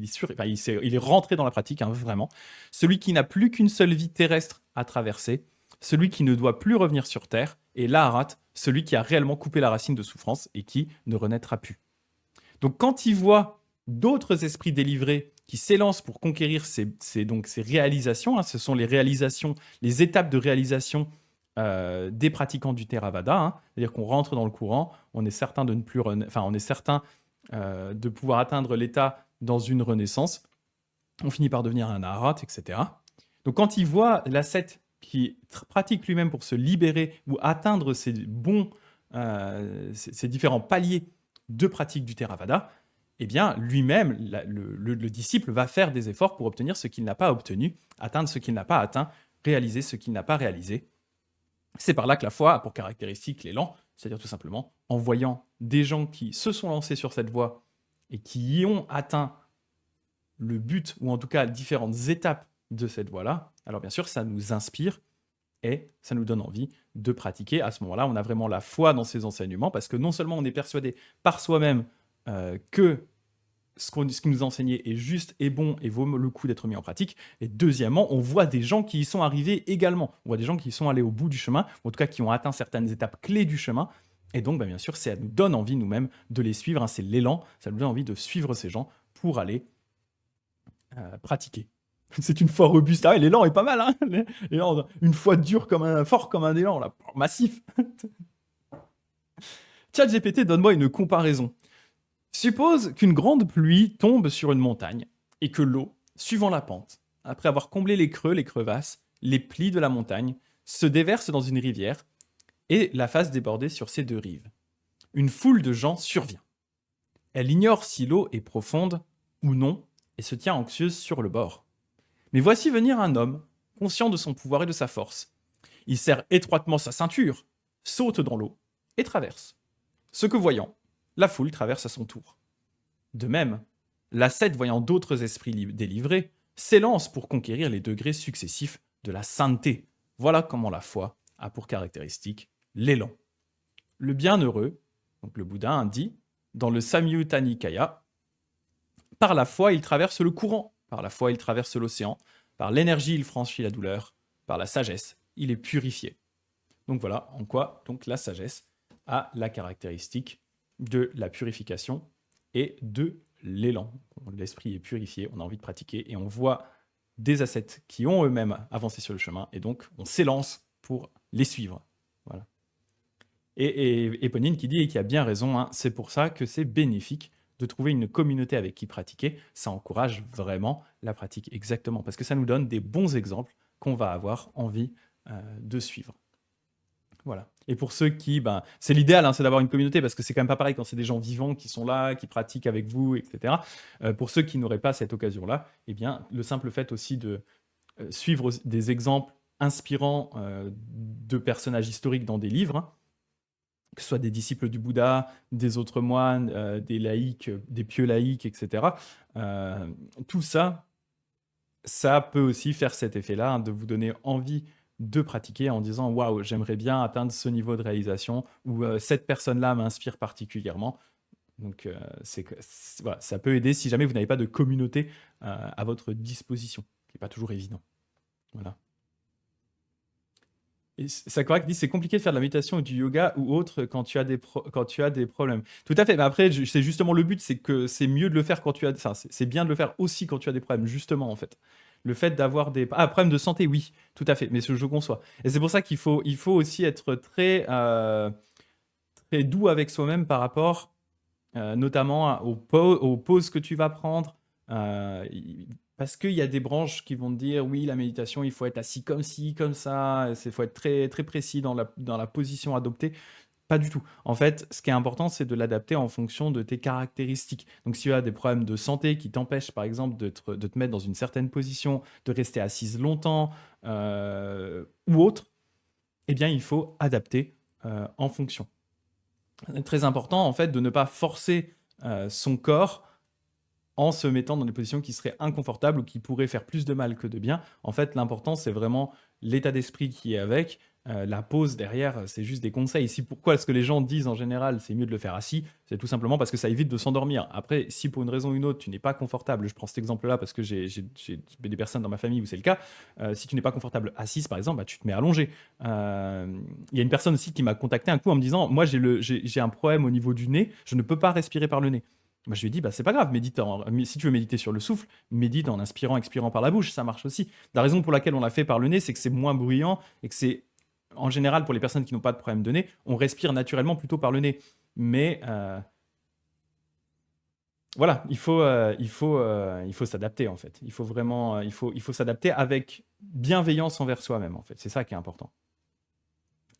il est rentré dans la pratique, vraiment. Celui qui n'a plus qu'une seule vie terrestre à traverser, celui qui ne doit plus revenir sur Terre, et l'Arat, celui qui a réellement coupé la racine de souffrance et qui ne renaîtra plus. Donc quand il voit d'autres esprits délivrés qui s'élancent pour conquérir ces réalisations, ce sont les réalisations, les étapes de réalisation des pratiquants du Theravada, c'est-à-dire qu'on rentre dans le courant, on est certain de ne plus on est certain de pouvoir atteindre l'état dans une renaissance, on finit par devenir un arat, etc. Donc quand il voit l'ascète qui pratique lui-même pour se libérer ou atteindre ces différents paliers de pratique du Theravada, eh bien, lui-même, le disciple va faire des efforts pour obtenir ce qu'il n'a pas obtenu, atteindre ce qu'il n'a pas atteint, réaliser ce qu'il n'a pas réalisé. C'est par là que la foi a pour caractéristique l'élan, c'est-à-dire tout simplement en voyant des gens qui se sont lancés sur cette voie et qui y ont atteint le but, ou en tout cas différentes étapes de cette voie-là, alors bien sûr, ça nous inspire et ça nous donne envie de pratiquer. À ce moment-là, on a vraiment la foi dans ces enseignements, parce que non seulement on est persuadé par soi-même que ce qui nous a enseigné est juste et bon et vaut le coup d'être mis en pratique, et deuxièmement, on voit des gens qui y sont arrivés également. On voit des gens qui sont allés au bout du chemin, ou en tout cas qui ont atteint certaines étapes clés du chemin, et donc bien sûr, ça nous donne envie nous-mêmes de les suivre, c'est l'élan, ça nous donne envie de suivre ces gens pour aller pratiquer. C'est une foi robuste. Ah, l'élan est pas mal, hein. L'élan, une foi dure fort comme un élan, là, massif. ChatGPT, donne-moi une comparaison. Suppose qu'une grande pluie tombe sur une montagne et que l'eau, suivant la pente, après avoir comblé les creux, les crevasses, les plis de la montagne, se déverse dans une rivière et la fasse déborder sur ses deux rives. Une foule de gens survient. Elle ignore si l'eau est profonde ou non et se tient anxieuse sur le bord. Mais voici venir un homme, conscient de son pouvoir et de sa force. Il serre étroitement sa ceinture, saute dans l'eau et traverse. Ce que voyant, la foule traverse à son tour. De même, l'ascète voyant d'autres esprits délivrés, s'élance pour conquérir les degrés successifs de la sainteté. Voilà comment la foi a pour caractéristique l'élan. Le bienheureux, donc le Bouddha, dit, dans le Samyutta Nikaya, par la foi il traverse le courant, par la foi il traverse l'océan, par l'énergie il franchit la douleur, par la sagesse il est purifié. Donc voilà en quoi donc la sagesse a la caractéristique de la purification et de l'élan. L'esprit est purifié, on a envie de pratiquer et on voit des ascètes qui ont eux-mêmes avancé sur le chemin et donc on s'élance pour les suivre. Voilà. Et Eponine qui dit et qui a bien raison, c'est pour ça que c'est bénéfique de trouver une communauté avec qui pratiquer, ça encourage vraiment la pratique, exactement, parce que ça nous donne des bons exemples qu'on va avoir envie de suivre. Voilà. Et pour ceux qui, c'est l'idéal, c'est d'avoir une communauté, parce que c'est quand même pas pareil quand c'est des gens vivants qui sont là, qui pratiquent avec vous, etc. Pour ceux qui n'auraient pas cette occasion-là, eh bien, le simple fait aussi de suivre des exemples inspirants de personnages historiques dans des livres, que ce soit des disciples du Bouddha, des autres moines, des laïcs, des pieux laïcs, etc. Tout ça, ça peut aussi faire cet effet-là, de vous donner envie de pratiquer en disant « Waouh, j'aimerais bien atteindre ce niveau de réalisation » ou « Cette personne-là m'inspire particulièrement ». Donc, voilà, ça peut aider si jamais vous n'avez pas de communauté à votre disposition, ce qui n'est pas toujours évident. Voilà. Et Sakura qui dit c'est compliqué de faire de la méditation ou du yoga ou autre quand tu as quand tu as des problèmes. Tout à fait. Mais après, c'est justement le but, c'est que c'est mieux de le faire quand tu as. Enfin, c'est bien de le faire aussi quand tu as des problèmes, justement, en fait. Le fait d'avoir des problèmes de santé, oui, tout à fait. Mais je conçois. Et c'est pour ça il faut aussi être très doux avec soi-même par rapport notamment aux pauses que tu vas prendre. Parce qu'il y a des branches qui vont te dire, oui, la méditation, il faut être assis comme ci, comme ça, il faut être très, très précis dans la position adoptée. Pas du tout. En fait, ce qui est important, c'est de l'adapter en fonction de tes caractéristiques. Donc, si tu as des problèmes de santé qui t'empêchent, par exemple, de te mettre dans une certaine position, de rester assise longtemps ou autre, eh bien, il faut adapter en fonction. C'est très important, en fait, de ne pas forcer son corps en se mettant dans des positions qui seraient inconfortables ou qui pourraient faire plus de mal que de bien. En fait, l'important, c'est vraiment l'état d'esprit qui est avec. La pause derrière, c'est juste des conseils. Ici, pourquoi est-ce que les gens disent en général c'est mieux de le faire assis? C'est tout simplement parce que ça évite de s'endormir. Après, si pour une raison ou une autre, tu n'es pas confortable, je prends cet exemple-là parce que j'ai des personnes dans ma famille où c'est le cas. Si tu n'es pas confortable assise, par exemple, bah, tu te mets allongé. Il y a une personne aussi qui m'a contacté un coup en me disant moi, j'ai un problème au niveau du nez, je ne peux pas respirer par le nez. Moi, je lui ai dit, bah, c'est pas grave, si tu veux méditer sur le souffle, médite en inspirant, expirant par la bouche, ça marche aussi. La raison pour laquelle on l'a fait par le nez, c'est que c'est moins bruyant et que c'est, en général, pour les personnes qui n'ont pas de problème de nez, on respire naturellement plutôt par le nez. Mais voilà, il faut s'adapter en fait. Il faut vraiment, il faut s'adapter avec bienveillance envers soi-même en fait. C'est ça qui est important.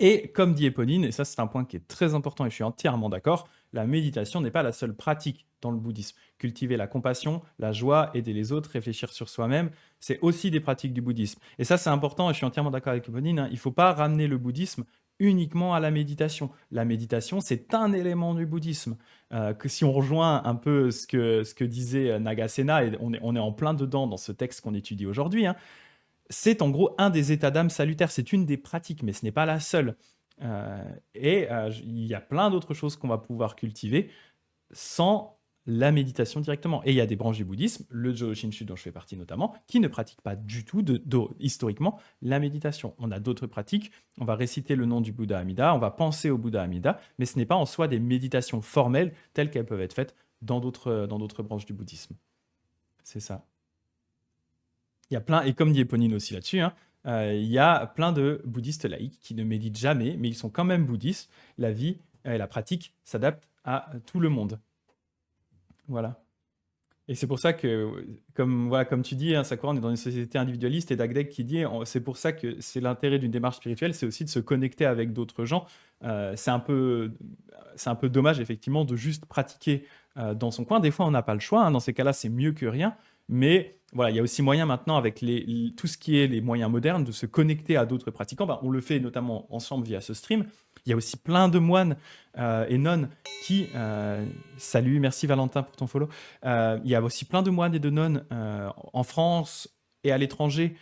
Et comme dit Éponine, et ça c'est un point qui est très important et je suis entièrement d'accord, la méditation n'est pas la seule pratique dans le bouddhisme. Cultiver la compassion, la joie, aider les autres, réfléchir sur soi-même, c'est aussi des pratiques du bouddhisme. Et ça c'est important et je suis entièrement d'accord avec Éponine, hein, il ne faut pas ramener le bouddhisme uniquement à la méditation. La méditation, c'est un élément du bouddhisme. Que si on rejoint un peu ce que disait Nagasena, et on est en plein dedans dans ce texte qu'on étudie aujourd'hui, hein, c'est en gros un des états d'âme salutaires. C'est une des pratiques, mais ce n'est pas la seule. Il y a plein d'autres choses qu'on va pouvoir cultiver sans la méditation directement. Et il y a des branches du bouddhisme, le Jodo Shinshu dont je fais partie notamment, qui ne pratiquent pas du tout, historiquement, la méditation. On a d'autres pratiques, on va réciter le nom du Bouddha Amida, on va penser au Bouddha Amida, mais ce n'est pas en soi des méditations formelles telles qu'elles peuvent être faites dans d'autres branches du bouddhisme. C'est ça. Il y a plein, et comme dit Éponine aussi là-dessus, hein, il y a plein de bouddhistes laïcs qui ne méditent jamais, mais ils sont quand même bouddhistes. La vie et la pratique s'adaptent à tout le monde. Voilà. Et c'est pour ça que, comme tu dis, hein, Sakura, on est dans une société individualiste, et Dagdek qui dit, c'est pour ça que c'est l'intérêt d'une démarche spirituelle, c'est aussi de se connecter avec d'autres gens. C'est un peu dommage, effectivement, de juste pratiquer dans son coin. Des fois, on n'a pas le choix, hein. Dans ces cas-là, c'est mieux que rien. Mais voilà, il y a aussi moyen maintenant, avec tout ce qui est les moyens modernes, de se connecter à d'autres pratiquants. Bah, on le fait notamment ensemble via ce stream. Il y a aussi plein de moines et nonnes qui... salut, merci Valentin pour ton follow. Il y a aussi plein de moines et de nonnes en France et à l'étranger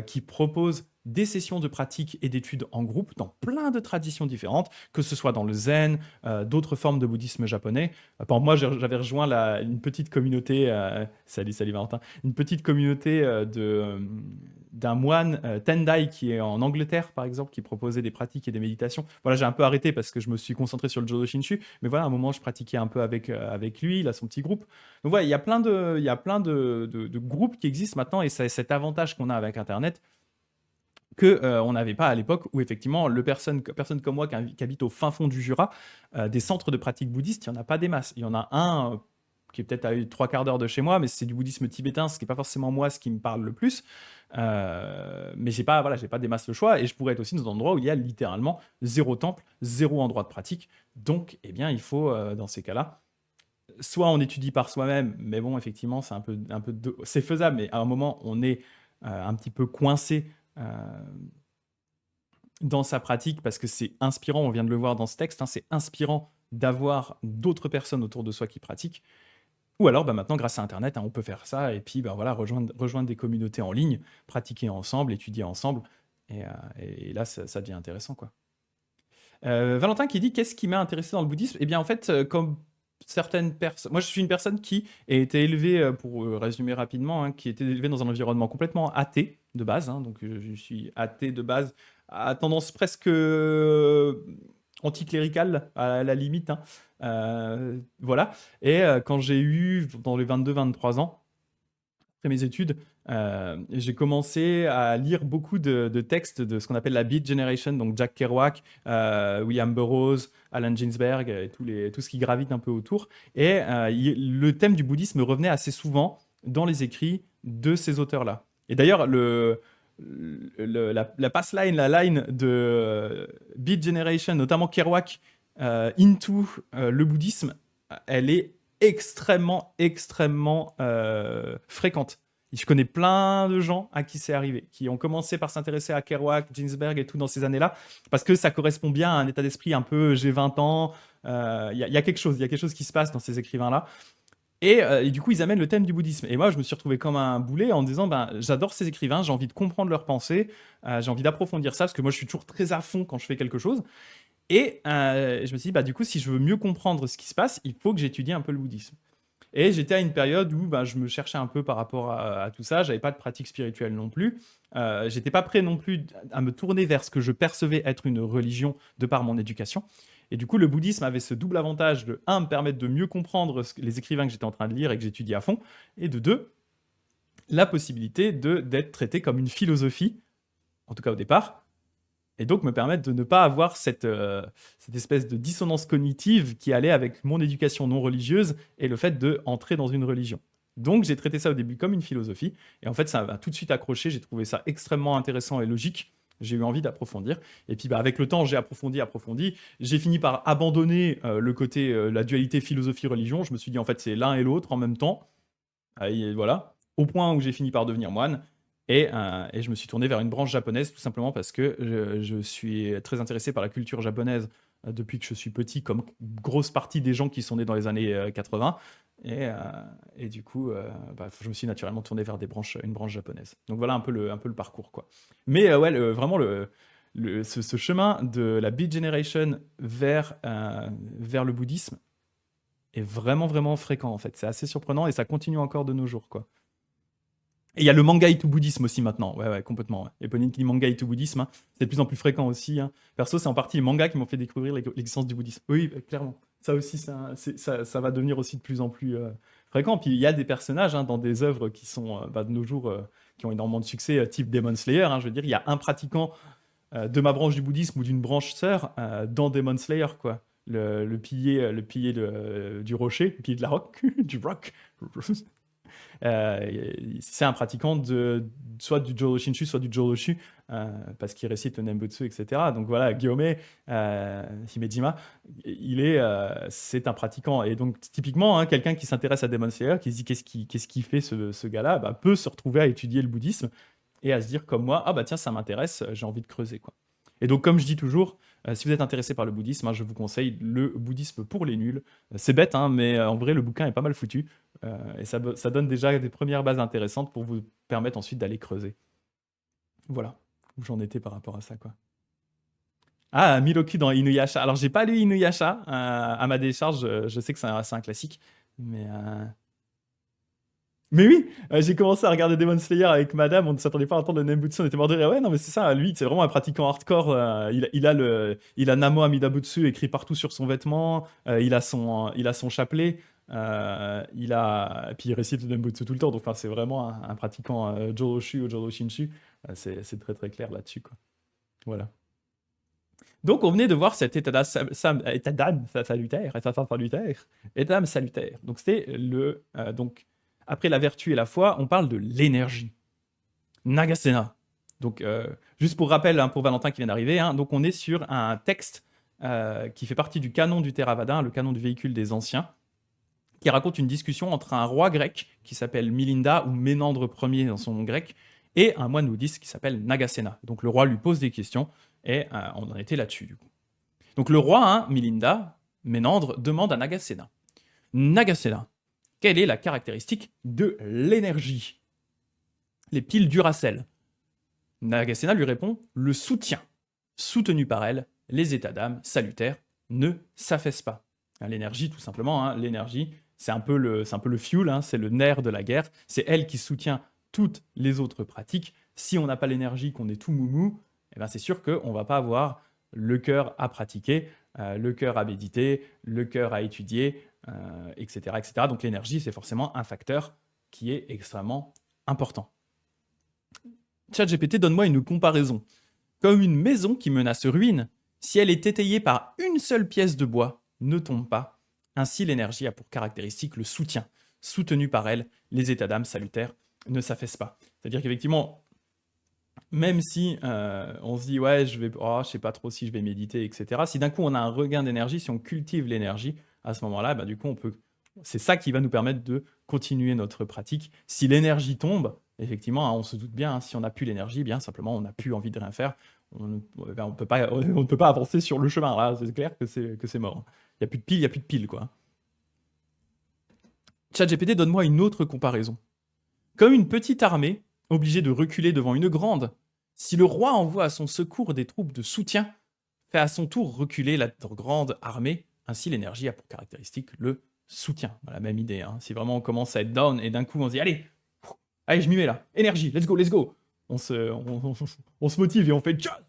qui proposent des sessions de pratique et d'études en groupe dans plein de traditions différentes, que ce soit dans le zen, d'autres formes de bouddhisme japonais. Par exemple, moi, j'avais rejoint une petite communauté, salut Valentin, une petite communauté d'un moine Tendai qui est en Angleterre, par exemple, qui proposait des pratiques et des méditations. Voilà, j'ai un peu arrêté parce que je me suis concentré sur le Jodo Shinshu, mais voilà, à un moment, je pratiquais un peu avec lui, il a son petit groupe. Donc voilà, il y a plein de groupes qui existent maintenant, et c'est cet avantage qu'on a avec Internet que on n'avait pas à l'époque, où effectivement, personne comme moi qui habite au fin fond du Jura, des centres de pratique bouddhiste, il n'y en a pas des masses. Il y en a un qui est peut-être à 3/4 d'heure de chez moi, mais c'est du bouddhisme tibétain, ce qui n'est pas forcément moi ce qui me parle le plus. Mais j'ai pas, voilà, j'ai pas des masses le choix, et je pourrais être aussi dans un endroit où il y a littéralement zéro temple, zéro endroit de pratique. Donc, eh bien, il faut, dans ces cas-là, soit on étudie par soi-même, mais bon, effectivement, c'est faisable, mais à un moment, on est un petit peu coincé dans sa pratique, parce que c'est inspirant, on vient de le voir dans ce texte, hein, c'est inspirant d'avoir d'autres personnes autour de soi qui pratiquent. Ou alors, bah, maintenant, grâce à Internet, hein, on peut faire ça, et puis bah, voilà, rejoindre des communautés en ligne, pratiquer ensemble, étudier ensemble, et là, ça devient intéressant, quoi. Valentin qui dit qu'est-ce qui m'a intéressé dans le bouddhisme? Eh bien, en fait, comme certaines personnes. Moi, je suis une personne qui a été élevée, pour résumer rapidement, hein, qui a été élevée dans un environnement complètement athée de base. Hein, donc, je suis athée de base, à tendance presque anticléricale à la limite. Hein. Voilà. Et quand j'ai eu, dans les 22-23 ans, après mes études, j'ai commencé à lire beaucoup de textes de ce qu'on appelle la Beat Generation, donc Jack Kerouac, William Burroughs, Allen Ginsberg, et tout ce qui gravite un peu autour. Et le thème du bouddhisme revenait assez souvent dans les écrits de ces auteurs-là. Et d'ailleurs, la passline, la line de Beat Generation, notamment Kerouac, into le bouddhisme, elle est extrêmement, extrêmement fréquente. Je connais plein de gens à qui c'est arrivé, qui ont commencé par s'intéresser à Kerouac, Ginsberg et tout dans ces années-là, parce que ça correspond bien à un état d'esprit un peu j'ai 20 ans, il y a quelque chose qui se passe dans ces écrivains-là. Et du coup, ils amènent le thème du bouddhisme. Et moi, je me suis retrouvé comme un boulet en disant, ben, j'adore ces écrivains, j'ai envie de comprendre leurs pensées, j'ai envie d'approfondir ça, parce que moi, je suis toujours très à fond quand je fais quelque chose. Et je me suis dit, bah, du coup, si je veux mieux comprendre ce qui se passe, il faut que j'étudie un peu le bouddhisme. Et j'étais à une période où bah, je me cherchais un peu par rapport à tout ça. J'avais pas de pratique spirituelle non plus. J'étais pas prêt non plus à me tourner vers ce que je percevais être une religion de par mon éducation. Et du coup, le bouddhisme avait ce double avantage de, un, me permettre de mieux comprendre les écrivains que j'étais en train de lire et que j'étudiais à fond, et de deux, la possibilité d'être traité comme une philosophie, en tout cas au départ, et donc me permettre de ne pas avoir cette espèce de dissonance cognitive qui allait avec mon éducation non religieuse et le fait d'entrer dans une religion. Donc j'ai traité ça au début comme une philosophie, et en fait ça m'a tout de suite accroché, j'ai trouvé ça extrêmement intéressant et logique, j'ai eu envie d'approfondir, et puis bah, avec le temps j'ai approfondi, j'ai fini par abandonner le côté, la dualité philosophie-religion, je me suis dit en fait c'est l'un et l'autre en même temps, et voilà, au point où j'ai fini par devenir moine. Et je me suis tourné vers une branche japonaise tout simplement parce que je suis très intéressé par la culture japonaise depuis que je suis petit, comme grosse partie des gens qui sont nés dans les années 80. Et du coup, bah, je me suis naturellement tourné vers une branche japonaise. Donc voilà un peu le parcours, quoi. Mais ouais, vraiment, ce chemin de la Beat Generation vers le bouddhisme est vraiment, vraiment fréquent, en fait. C'est assez surprenant et ça continue encore de nos jours, quoi. Et il y a le manga to bouddhisme aussi maintenant. Ouais, ouais, complètement. Ouais. Eponine qui dit manga to bouddhisme, hein. C'est de plus en plus fréquent aussi. Hein. Perso, c'est en partie les mangas qui m'ont fait découvrir l'existence du bouddhisme. Oui, clairement. Ça aussi, ça va devenir aussi de plus en plus fréquent. Puis il y a des personnages hein, dans des œuvres qui sont bah, de nos jours, qui ont énormément de succès, type Demon Slayer. Hein, je veux dire, il y a un pratiquant de ma branche du bouddhisme ou d'une branche sœur dans Demon Slayer, quoi. Le pilier, du rocher, le pilier de la rock, du rock. C'est un pratiquant soit du Jodo Shinshu, soit du Jōdōshū, parce qu'il récite le Nembutsu, etc. Donc voilà, Gyōme Himejima, c'est un pratiquant. Et donc typiquement, hein, quelqu'un qui s'intéresse à Demon Slayer, qui se dit qu'est-ce qui fait ce gars-là, bah, peut se retrouver à étudier le bouddhisme et à se dire comme moi, ah bah tiens, ça m'intéresse, j'ai envie de creuser, quoi. Et donc, comme je dis toujours, si vous êtes intéressé par le bouddhisme, hein, je vous conseille le bouddhisme pour les nuls. C'est bête, hein, mais en vrai, le bouquin est pas mal foutu. Et ça donne déjà des premières bases intéressantes pour vous permettre ensuite d'aller creuser. Voilà où j'en étais par rapport à ça, quoi. Ah, Miroku dans Inuyasha. Alors, j'ai pas lu Inuyasha à ma décharge. Je sais que c'est un classique, mais oui, j'ai commencé à regarder Demon Slayer avec madame, on ne s'attendait pas à entendre le Nembutsu, on était mort de rire. Ouais, non, mais c'est ça, lui, c'est vraiment un pratiquant hardcore. Il a Namo Amida écrit partout sur son vêtement, il a son chapelet, puis il récite le Nembutsu tout le temps, donc enfin, c'est vraiment un pratiquant Jōdōshū ou Jōdo Shinshu. C'est très très clair là-dessus, quoi. Voilà. Donc, on venait de voir cet état d'âme salutaire. Donc, c'était donc, après la vertu et la foi, on parle de l'énergie. Nagasena. Donc, juste pour rappel, hein, pour Valentin qui vient d'arriver, hein, donc on est sur un texte qui fait partie du canon du Theravada, le canon du véhicule des anciens, qui raconte une discussion entre un roi grec qui s'appelle Milinda, ou Ménandre Ier dans son nom grec, et un moine bouddhiste qui s'appelle Nagasena. Donc le roi lui pose des questions, et on en était là-dessus, du coup. Donc le roi, hein, Milinda, Ménandre, demande à Nagasena, Nagasena, quelle est la caractéristique de l'énergie? Les piles Duracell. Nagasena lui répond, le soutien. Soutenu par elle, les états d'âme salutaires ne s'affaissent pas. L'énergie, tout simplement, hein. L'énergie, c'est un peu le fuel, hein, c'est le nerf de la guerre. C'est elle qui soutient toutes les autres pratiques. Si on n'a pas l'énergie, qu'on est tout moumou, eh ben c'est sûr qu'on ne va pas avoir le cœur à pratiquer, le cœur à méditer, le cœur à étudier, etc., etc. Donc l'énergie, c'est forcément un facteur qui est extrêmement important. ChatGPT, donne-moi une comparaison. Comme une maison qui menace ruine, si elle est étayée par une seule pièce de bois, ne tombe pas. Ainsi, l'énergie a pour caractéristique le soutien. Soutenu par elle, les états d'âme salutaires ne s'affaissent pas. C'est-à-dire qu'effectivement, même si on se dit ouais, je sais pas trop si je vais méditer, etc. Si d'un coup on a un regain d'énergie, si on cultive l'énergie, à ce moment-là, bah, du coup c'est ça qui va nous permettre de continuer notre pratique. Si l'énergie tombe, effectivement, hein, on se doute bien, hein, si on n'a plus l'énergie, bien simplement on n'a plus envie de rien faire. On ne peut pas avancer sur le chemin. Là, c'est clair que c'est mort. Il n'y a plus de pile, il n'y a plus de pile, quoi. ChatGPT, donne-moi une autre comparaison. Comme une petite armée, obligée de reculer devant une grande, si le roi envoie à son secours des troupes de soutien, fait à son tour reculer la grande armée, ainsi l'énergie a pour caractéristique le soutien. La même idée, hein. Si vraiment on commence à être down et d'un coup on se dit allez, je m'y mets là, énergie, let's go, let's go. On se motive et on fait tcha,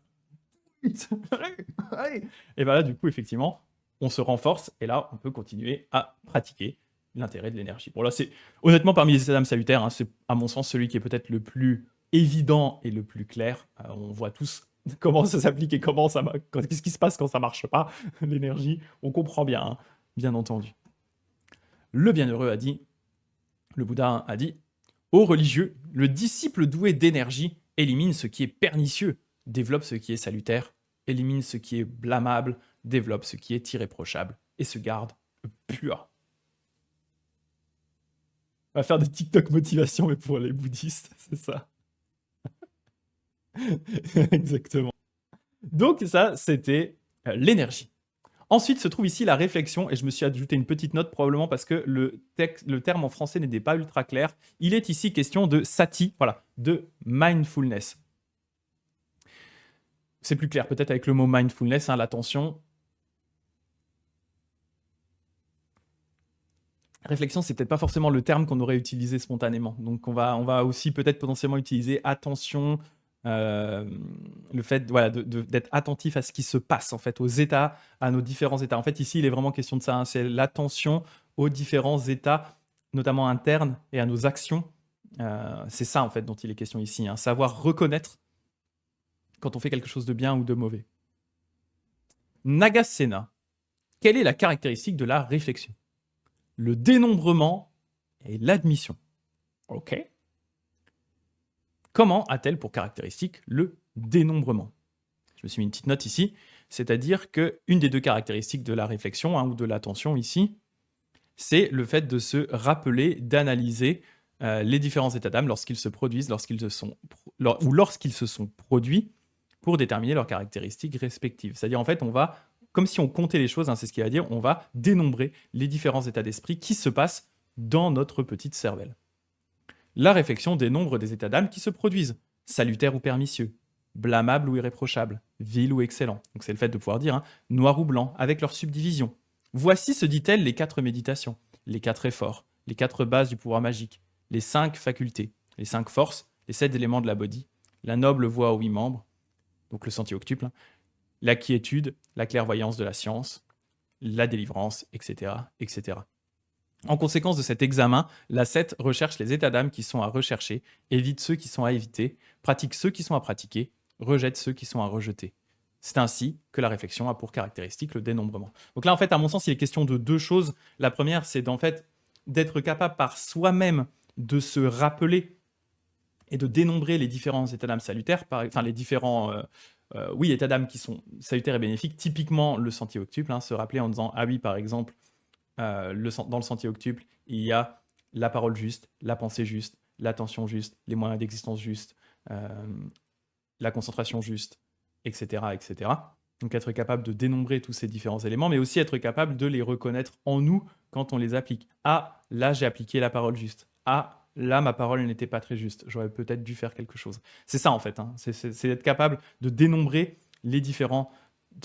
allez. Et bien là, du coup, effectivement, on se renforce et là, on peut continuer à pratiquer l'intérêt de l'énergie. Bon, là, c'est honnêtement parmi les états d'âme salutaires, hein, c'est à mon sens celui qui est peut-être le plus évident et le plus clair. On voit tous comment ça s'applique et qu'est-ce qui se passe quand ça marche pas, l'énergie. On comprend bien, hein, bien entendu. Le bienheureux a dit, le Bouddha a dit, ô religieux, le disciple doué d'énergie élimine ce qui est pernicieux, développe ce qui est salutaire, élimine ce qui est blâmable, développe ce qui est irréprochable et se garde le pur. On va faire des TikTok motivation, mais pour les bouddhistes, c'est ça. Exactement. Donc ça, c'était l'énergie. Ensuite se trouve ici la réflexion, et je me suis ajouté une petite note probablement parce que le terme en français n'était pas ultra clair. Il est ici question de sati, voilà, de mindfulness. C'est plus clair peut-être avec le mot mindfulness, hein, l'attention. Réflexion, c'est peut-être pas forcément le terme qu'on aurait utilisé spontanément. Donc on va aussi peut-être potentiellement utiliser attention, le fait voilà, d'être attentif à ce qui se passe, en fait, aux états, à nos différents états. En fait, ici, il est vraiment question de ça, hein, c'est l'attention aux différents états, notamment internes, et à nos actions. C'est ça, en fait, dont il est question ici, hein, savoir reconnaître quand on fait quelque chose de bien ou de mauvais. Nagasena, quelle est la caractéristique de la réflexion? Le dénombrement et l'admission. Ok. Comment a-t-elle pour caractéristique le dénombrement? Je me suis mis une petite note ici, c'est-à-dire qu'une des deux caractéristiques de la réflexion, hein, ou de l'attention ici, c'est le fait de se rappeler, d'analyser les différents états d'âme lorsqu'ils se produisent, lorsqu'ils se sont produits pour déterminer leurs caractéristiques respectives. C'est-à-dire, en fait, on va, comme si on comptait les choses, hein, c'est ce qu'il va dire, on va dénombrer les différents états d'esprit qui se passent dans notre petite cervelle. La réflexion dénombre des états d'âme qui se produisent, salutaires ou pernicieux, blâmables ou irréprochables, vils ou excellents. Donc c'est le fait de pouvoir dire, hein, noir ou blanc, avec leur subdivision. Voici, se dit-elle, les 4 méditations, les 4 efforts, les 4 bases du pouvoir magique, les 5 facultés, les 5 forces, les 7 éléments de la body, la noble voie aux 8 membres, donc le sentier octuple, hein, la quiétude, la clairvoyance de la science, la délivrance, etc., etc. En conséquence de cet examen, la 7 recherche les états d'âme qui sont à rechercher, évite ceux qui sont à éviter, pratique ceux qui sont à pratiquer, rejette ceux qui sont à rejeter. C'est ainsi que la réflexion a pour caractéristique le dénombrement. Donc là, en fait, à mon sens, il est question de deux choses. La première, c'est d'être capable par soi-même de se rappeler et de dénombrer les différents états d'âme salutaires, enfin les différents états d'âme qui sont salutaires et bénéfiques. Typiquement, le sentier octuple, hein, se rappeler en disant, ah oui, par exemple, dans le sentier octuple, il y a la parole juste, la pensée juste, l'attention juste, les moyens d'existence justes, la concentration juste, etc., etc. Donc être capable de dénombrer tous ces différents éléments, mais aussi être capable de les reconnaître en nous quand on les applique. Ah, là j'ai appliqué la parole juste. Ah, là ma parole n'était pas très juste. J'aurais peut-être dû faire quelque chose. C'est ça en fait, hein. C'est être capable de dénombrer les différentes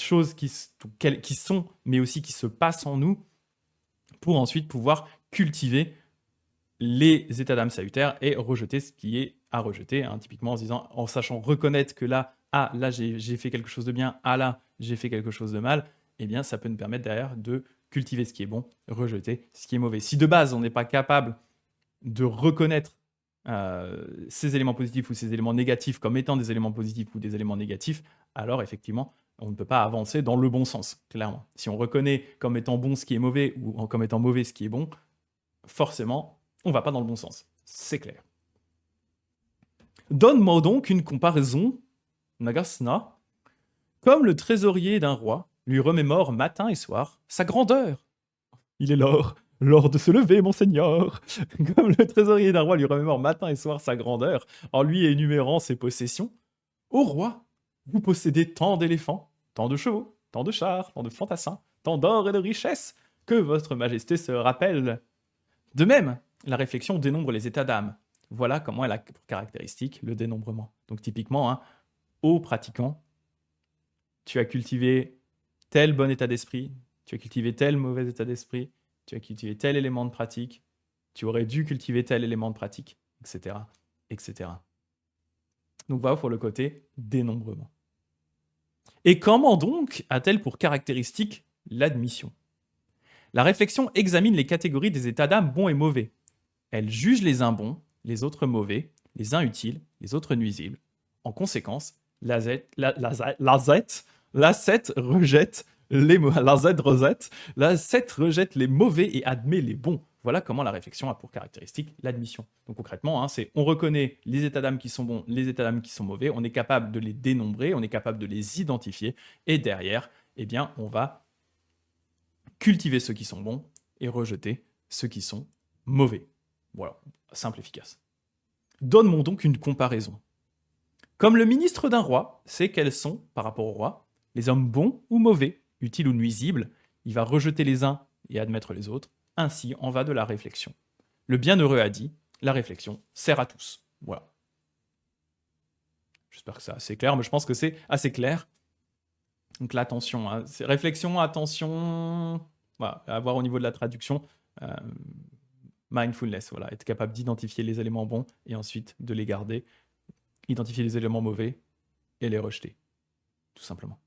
choses qui sont, mais aussi qui se passent en nous, pour ensuite pouvoir cultiver les états d'âme salutaires et rejeter ce qui est à rejeter, hein, typiquement en sachant reconnaître que là, là j'ai fait quelque chose de bien, là j'ai fait quelque chose de mal, eh bien ça peut nous permettre derrière de cultiver ce qui est bon, rejeter ce qui est mauvais. Si de base on n'est pas capable de reconnaître ces éléments positifs ou ces éléments négatifs comme étant des éléments positifs ou des éléments négatifs, alors effectivement, on ne peut pas avancer dans le bon sens, clairement. Si on reconnaît comme étant bon ce qui est mauvais ou comme étant mauvais ce qui est bon, forcément, on ne va pas dans le bon sens. C'est clair. Donne-moi donc une comparaison, Nagasna, comme le trésorier d'un roi lui remémore matin et soir sa grandeur. Il est l'heure de se lever, monseigneur. Comme le trésorier d'un roi lui remémore matin et soir sa grandeur, en lui énumérant ses possessions. Ô roi, vous possédez tant d'éléphants, tant de chevaux, tant de chars, tant de fantassins, tant d'or et de richesses, que votre majesté se rappelle. De même, la réflexion dénombre les états d'âme. Voilà comment elle a pour caractéristique le dénombrement. Donc typiquement, ô pratiquant, tu as cultivé tel bon état d'esprit, tu as cultivé tel mauvais état d'esprit, tu as cultivé tel élément de pratique, tu aurais dû cultiver tel élément de pratique, etc. etc. Donc voilà pour le côté dénombrement. Et comment donc a-t-elle pour caractéristique l'admission? La réflexion examine les catégories des états d'âme bons et mauvais. Elle juge les uns bons, les autres mauvais, les uns utiles, les autres nuisibles. En conséquence, la Z rejette les mauvais et admet les bons. Voilà comment la réflexion a pour caractéristique l'admission. Donc concrètement, c'est on reconnaît les états d'âme qui sont bons, les états d'âme qui sont mauvais, on est capable de les dénombrer, on est capable de les identifier, et derrière, eh bien, on va cultiver ceux qui sont bons et rejeter ceux qui sont mauvais. Voilà, simple, efficace. Donne-moi donc une comparaison. Comme le ministre d'un roi sait quels sont, par rapport au roi, les hommes bons ou mauvais, utiles ou nuisibles, il va rejeter les uns et admettre les autres. Ainsi en va de la réflexion. Le bienheureux a dit, la réflexion sert à tous. Voilà. J'espère que c'est assez clair, mais je pense que c'est assez clair. Donc l'attention, réflexion, attention, voilà, à voir au niveau de la traduction. Mindfulness, voilà, être capable d'identifier les éléments bons et ensuite de les garder, identifier les éléments mauvais et les rejeter, tout simplement.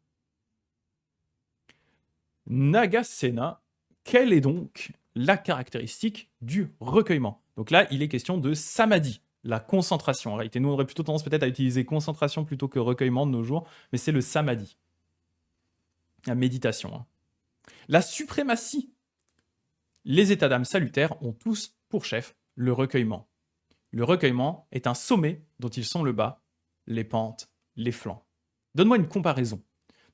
Nagasena, quelle est donc la caractéristique du recueillement? Donc là, il est question de samadhi, la concentration. En réalité, nous, on aurait plutôt tendance peut-être à utiliser concentration plutôt que recueillement de nos jours, mais c'est le samadhi, la méditation. La suprématie. Les états d'âme salutaires ont tous pour chef le recueillement. Le recueillement est un sommet dont ils sont le bas, les pentes, les flancs. Donne-moi une comparaison.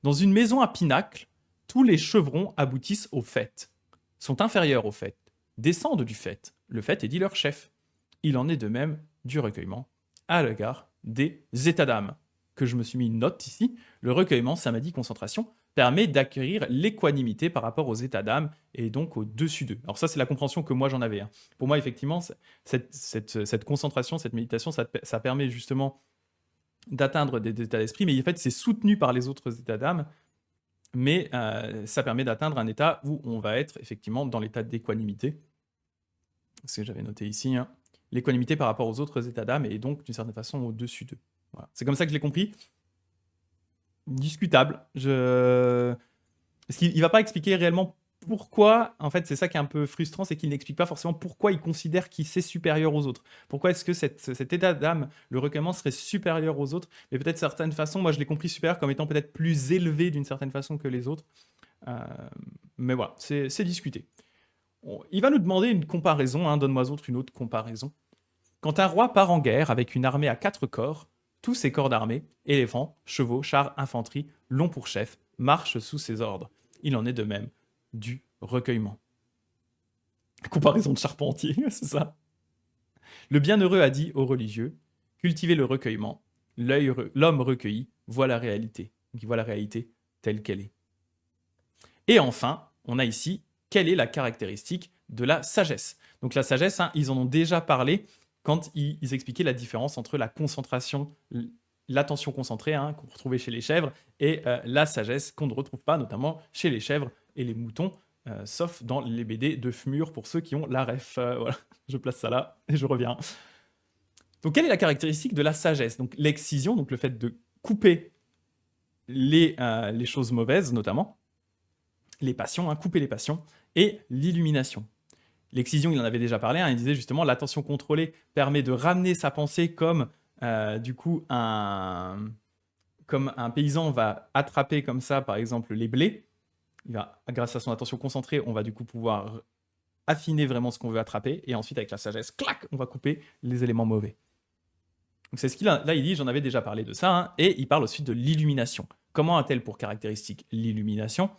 Dans une maison à pinacle, tous les chevrons aboutissent au fait, sont inférieurs au fait, descendent du fait. Le fait est dit leur chef. Il en est de même du recueillement à l'égard des états d'âme. Que je me suis mis une note ici, le recueillement, samadhi, concentration, permet d'acquérir l'équanimité par rapport aux états d'âme et donc au-dessus d'eux. Alors ça, c'est la compréhension que moi j'en avais. Pour moi, effectivement, cette concentration, cette méditation, ça permet justement d'atteindre des états d'esprit, mais en fait, c'est soutenu par les autres états d'âme, mais ça permet d'atteindre un état où on va être effectivement dans l'état d'équanimité. C'est ce que j'avais noté ici, l'équanimité par rapport aux autres états d'âme et donc d'une certaine façon au-dessus d'eux. Voilà. C'est comme ça que je l'ai compris. Discutable. Parce qu'il ne va pas expliquer réellement pourquoi, en fait, c'est ça qui est un peu frustrant, c'est qu'il n'explique pas forcément pourquoi il considère qu'il est supérieur aux autres. Pourquoi est-ce que cet état d'âme, le recueillement, serait supérieur aux autres? Mais peut-être certaines façons, moi je l'ai compris supérieur comme étant peut-être plus élevé d'une certaine façon que les autres. Mais voilà, c'est discuté. Il va nous demander une comparaison, donne-moi une autre comparaison. Quand un roi part en guerre avec une armée à 4 corps, tous ses corps d'armée, éléphants, chevaux, chars, infanterie, l'ont pour chef, marchent sous ses ordres. Il en est de même du recueillement. Comparaison de charpentier, c'est ça. Le bienheureux a dit aux religieux, cultivez le recueillement, l'homme recueilli voit la réalité, qui voit la réalité telle qu'elle est. Et enfin, on a ici, quelle est la caractéristique de la sagesse? Donc la sagesse, ils en ont déjà parlé quand ils expliquaient la différence entre la concentration, l'attention concentrée qu'on peut retrouver chez les chèvres et la sagesse qu'on ne retrouve pas notamment chez les chèvres et les moutons sauf dans les BD de Fmur pour ceux qui ont la ref. Voilà, je place ça là et je reviens. Donc, quelle est la caractéristique de la sagesse? Donc, l'excision, donc le fait de couper les choses mauvaises, notamment, les passions, hein, couper les passions, et l'illumination. L'excision, il en avait déjà parlé, hein, il disait justement l'attention contrôlée permet de ramener sa pensée comme, du coup, comme un paysan va attraper comme ça, par exemple, les blés. Il va, grâce à son attention concentrée, on va du coup pouvoir affiner vraiment ce qu'on veut attraper, et ensuite, avec la sagesse, clac, on va couper les éléments mauvais. Donc c'est ce qu'il a, là, il dit, j'en avais déjà parlé de ça, hein, et il parle aussi de l'illumination. Comment a-t-elle pour caractéristique l'illumination?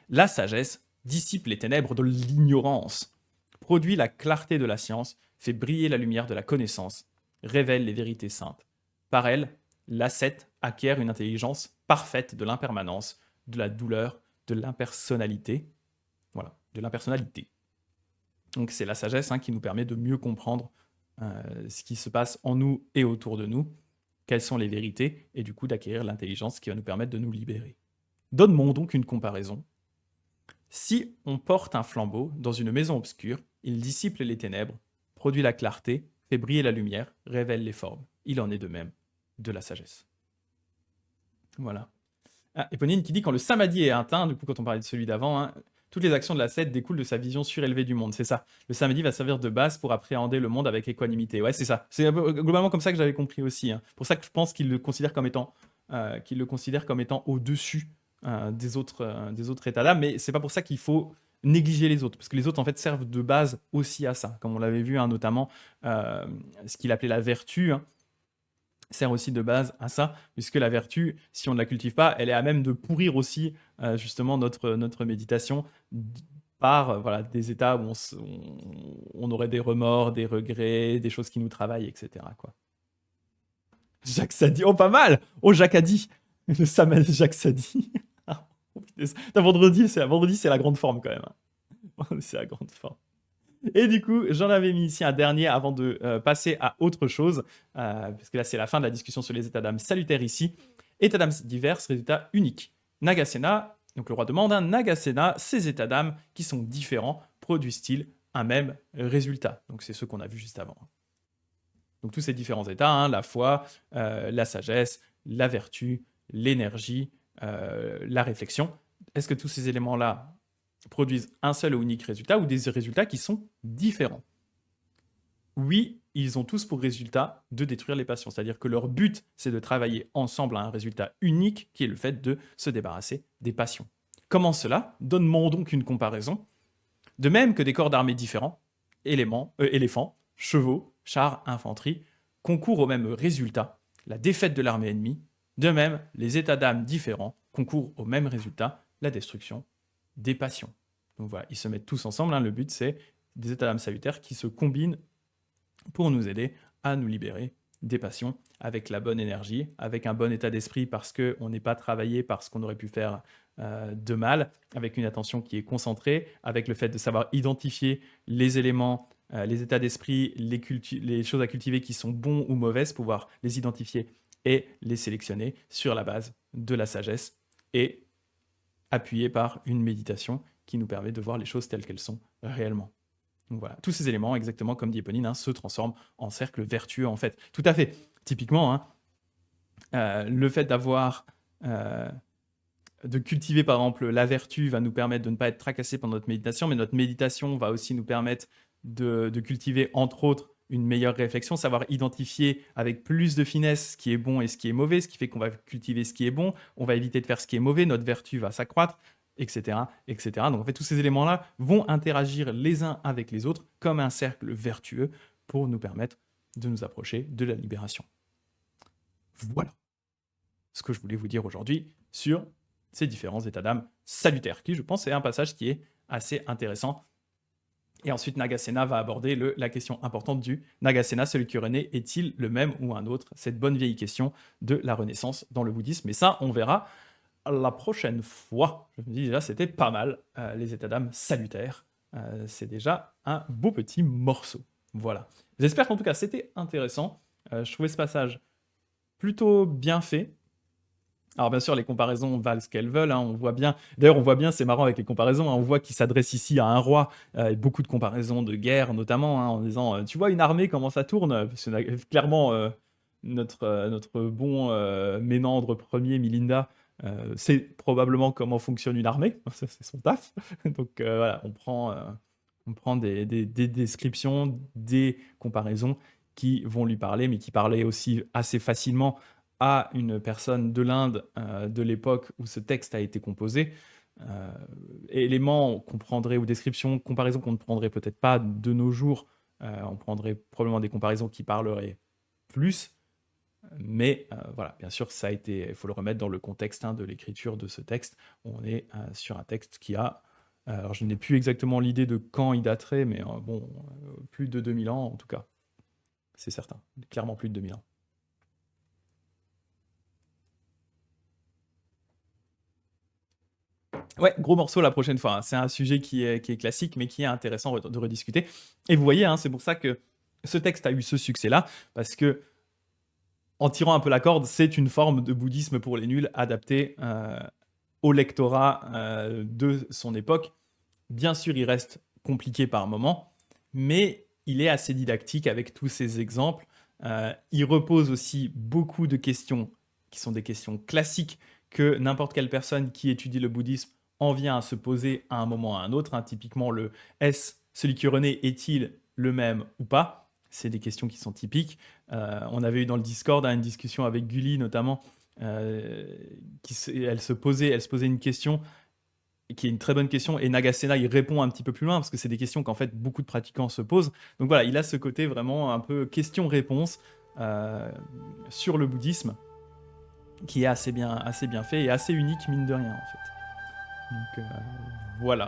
La sagesse dissipe les ténèbres de l'ignorance, produit la clarté de la science, fait briller la lumière de la connaissance, révèle les vérités saintes. Par elle, l'ascète acquiert une intelligence parfaite de l'impermanence, de la douleur, de l'impersonnalité. Voilà, de l'impersonnalité. Donc c'est la sagesse, hein, qui nous permet de mieux comprendre ce qui se passe en nous et autour de nous, quelles sont les vérités, et du coup d'acquérir l'intelligence qui va nous permettre de nous libérer. Donne-moi donc une comparaison. Si on porte un flambeau dans une maison obscure, il dissipe les ténèbres, produit la clarté, fait briller la lumière, révèle les formes. Il en est de même de la sagesse. Voilà. Ah, Éponine qui dit quand le samadhi est atteint, du coup quand on parlait de celui d'avant, hein, toutes les actions de l'ascète découlent de sa vision surélevée du monde, c'est ça. Le samadhi va servir de base pour appréhender le monde avec équanimité. Ouais, c'est ça. C'est globalement comme ça que j'avais compris aussi. Hein. Pour ça que je pense qu'il le considère comme étant, au-dessus des autres états d'âme, mais c'est pas pour ça qu'il faut négliger les autres, parce que les autres en fait servent de base aussi à ça, comme on l'avait vu, hein, notamment ce qu'il appelait la vertu. Hein, sert aussi de base à ça, puisque la vertu, si on ne la cultive pas, elle est à même de pourrir aussi justement notre méditation par voilà, des états où on aurait des remords, des regrets, des choses qui nous travaillent, etc. Quoi. Jacques Sadi, oh pas mal. Oh Jacques Adi, le Samuel Jacques Sadi. Oh, vendredi, c'est la grande forme quand même. Hein. C'est la grande forme. Et du coup, j'en avais mis ici un dernier avant de passer à autre chose, parce que là, c'est la fin de la discussion sur les états d'âme salutaires ici. États d'âme divers, résultats uniques. Nagasena, donc le roi demande, hein, Nagasena, ces états d'âme qui sont différents, produisent-ils un même résultat? Donc c'est ce qu'on a vu juste avant. Donc tous ces différents états, hein, la foi, la sagesse, la vertu, l'énergie, la réflexion. Est-ce que tous ces éléments-là produisent un seul et unique résultat ou des résultats qui sont différents? Oui, ils ont tous pour résultat de détruire les passions. C'est-à-dire que leur but, c'est de travailler ensemble à un résultat unique qui est le fait de se débarrasser des passions. Comment cela? Donne-moi donc une comparaison. De même que des corps d'armée différents, éléphants, chevaux, chars, infanterie, concourent au même résultat, la défaite de l'armée ennemie. De même, les états d'âme différents concourent au même résultat, la destruction des passions. Donc voilà, ils se mettent tous ensemble. Hein. Le but, c'est des états d'âme salutaires qui se combinent pour nous aider à nous libérer des passions avec la bonne énergie, avec un bon état d'esprit parce qu'on n'est pas travaillé par ce qu'on aurait pu faire de mal, avec une attention qui est concentrée, avec le fait de savoir identifier les éléments, les états d'esprit, les choses à cultiver qui sont bons ou mauvaises, pouvoir les identifier et les sélectionner sur la base de la sagesse et appuyé par une méditation qui nous permet de voir les choses telles qu'elles sont réellement. Donc voilà, tous ces éléments, exactement comme dit Éponine, hein, se transforment en cercle vertueux en fait. Tout à fait. Typiquement, hein, le fait d'avoir de cultiver par exemple la vertu va nous permettre de ne pas être tracassé pendant notre méditation, mais notre méditation va aussi nous permettre de cultiver entre autres une meilleure réflexion, savoir identifier avec plus de finesse ce qui est bon et ce qui est mauvais, ce qui fait qu'on va cultiver ce qui est bon, on va éviter de faire ce qui est mauvais, notre vertu va s'accroître, etc., etc. Donc en fait, tous ces éléments-là vont interagir les uns avec les autres comme un cercle vertueux pour nous permettre de nous approcher de la libération. Voilà ce que je voulais vous dire aujourd'hui sur ces différents états d'âme salutaires, qui je pense est un passage qui est assez intéressant. Et ensuite, Nagasena va aborder la question importante du Nagasena, celui qui est rené, est-il le même ou un autre? Cette bonne vieille question de la Renaissance dans le bouddhisme. Mais ça, on verra la prochaine fois. Je me dis déjà, c'était pas mal, les états d'âme salutaires. C'est déjà un beau petit morceau. Voilà. J'espère qu'en tout cas, c'était intéressant. Je trouvais ce passage plutôt bien fait. Alors bien sûr, les comparaisons valent ce qu'elles veulent, hein, on voit bien d'ailleurs, on voit bien, c'est marrant avec les comparaisons, hein, on voit qu'il s'adresse ici à un roi, et beaucoup de comparaisons de guerre notamment, hein, en disant, «Tu vois une armée comment ça tourne?» Parce qu'on a clairement, notre bon, Ménandre Ier, Milinda, sait probablement comment fonctionne une armée, ça c'est son taf. Donc voilà, on prend des descriptions, des comparaisons qui vont lui parler, mais qui parlaient aussi assez facilement à une personne de l'Inde de l'époque où ce texte a été composé. Euh, Éléments qu'on prendrait, ou descriptions, comparaisons qu'on ne prendrait peut-être pas de nos jours, on prendrait probablement des comparaisons qui parleraient plus, mais voilà, bien sûr, ça a été, il faut le remettre dans le contexte, hein, de l'écriture de ce texte. On est sur un texte qui a, alors je n'ai plus exactement l'idée de quand il daterait, mais bon, plus de 2000 ans en tout cas, c'est certain, clairement plus de 2000 ans. Ouais, gros morceau la prochaine fois, hein. C'est un sujet qui est classique, mais qui est intéressant de rediscuter. Et vous voyez, hein, c'est pour ça que ce texte a eu ce succès-là, parce que en tirant un peu la corde, c'est une forme de bouddhisme pour les nuls adapté au lectorat de son époque. Bien sûr, il reste compliqué par moments, mais il est assez didactique avec tous ces exemples. Il repose aussi beaucoup de questions qui sont des questions classiques que n'importe quelle personne qui étudie le bouddhisme en vient à se poser à un moment ou à un autre, hein. Typiquement, le est-ce celui qui renaît est-il le même ou pas? C'est des questions qui sont typiques. On avait eu dans le Discord, hein, une discussion avec Gulli notamment, euh, elle se posait une question qui est une très bonne question, et Nagasena il répond un petit peu plus loin parce que c'est des questions qu'en fait beaucoup de pratiquants se posent. Donc voilà, il a ce côté vraiment un peu question-réponse euh, sur le bouddhisme qui est assez bien fait et assez unique mine de rien en fait. Donc voilà.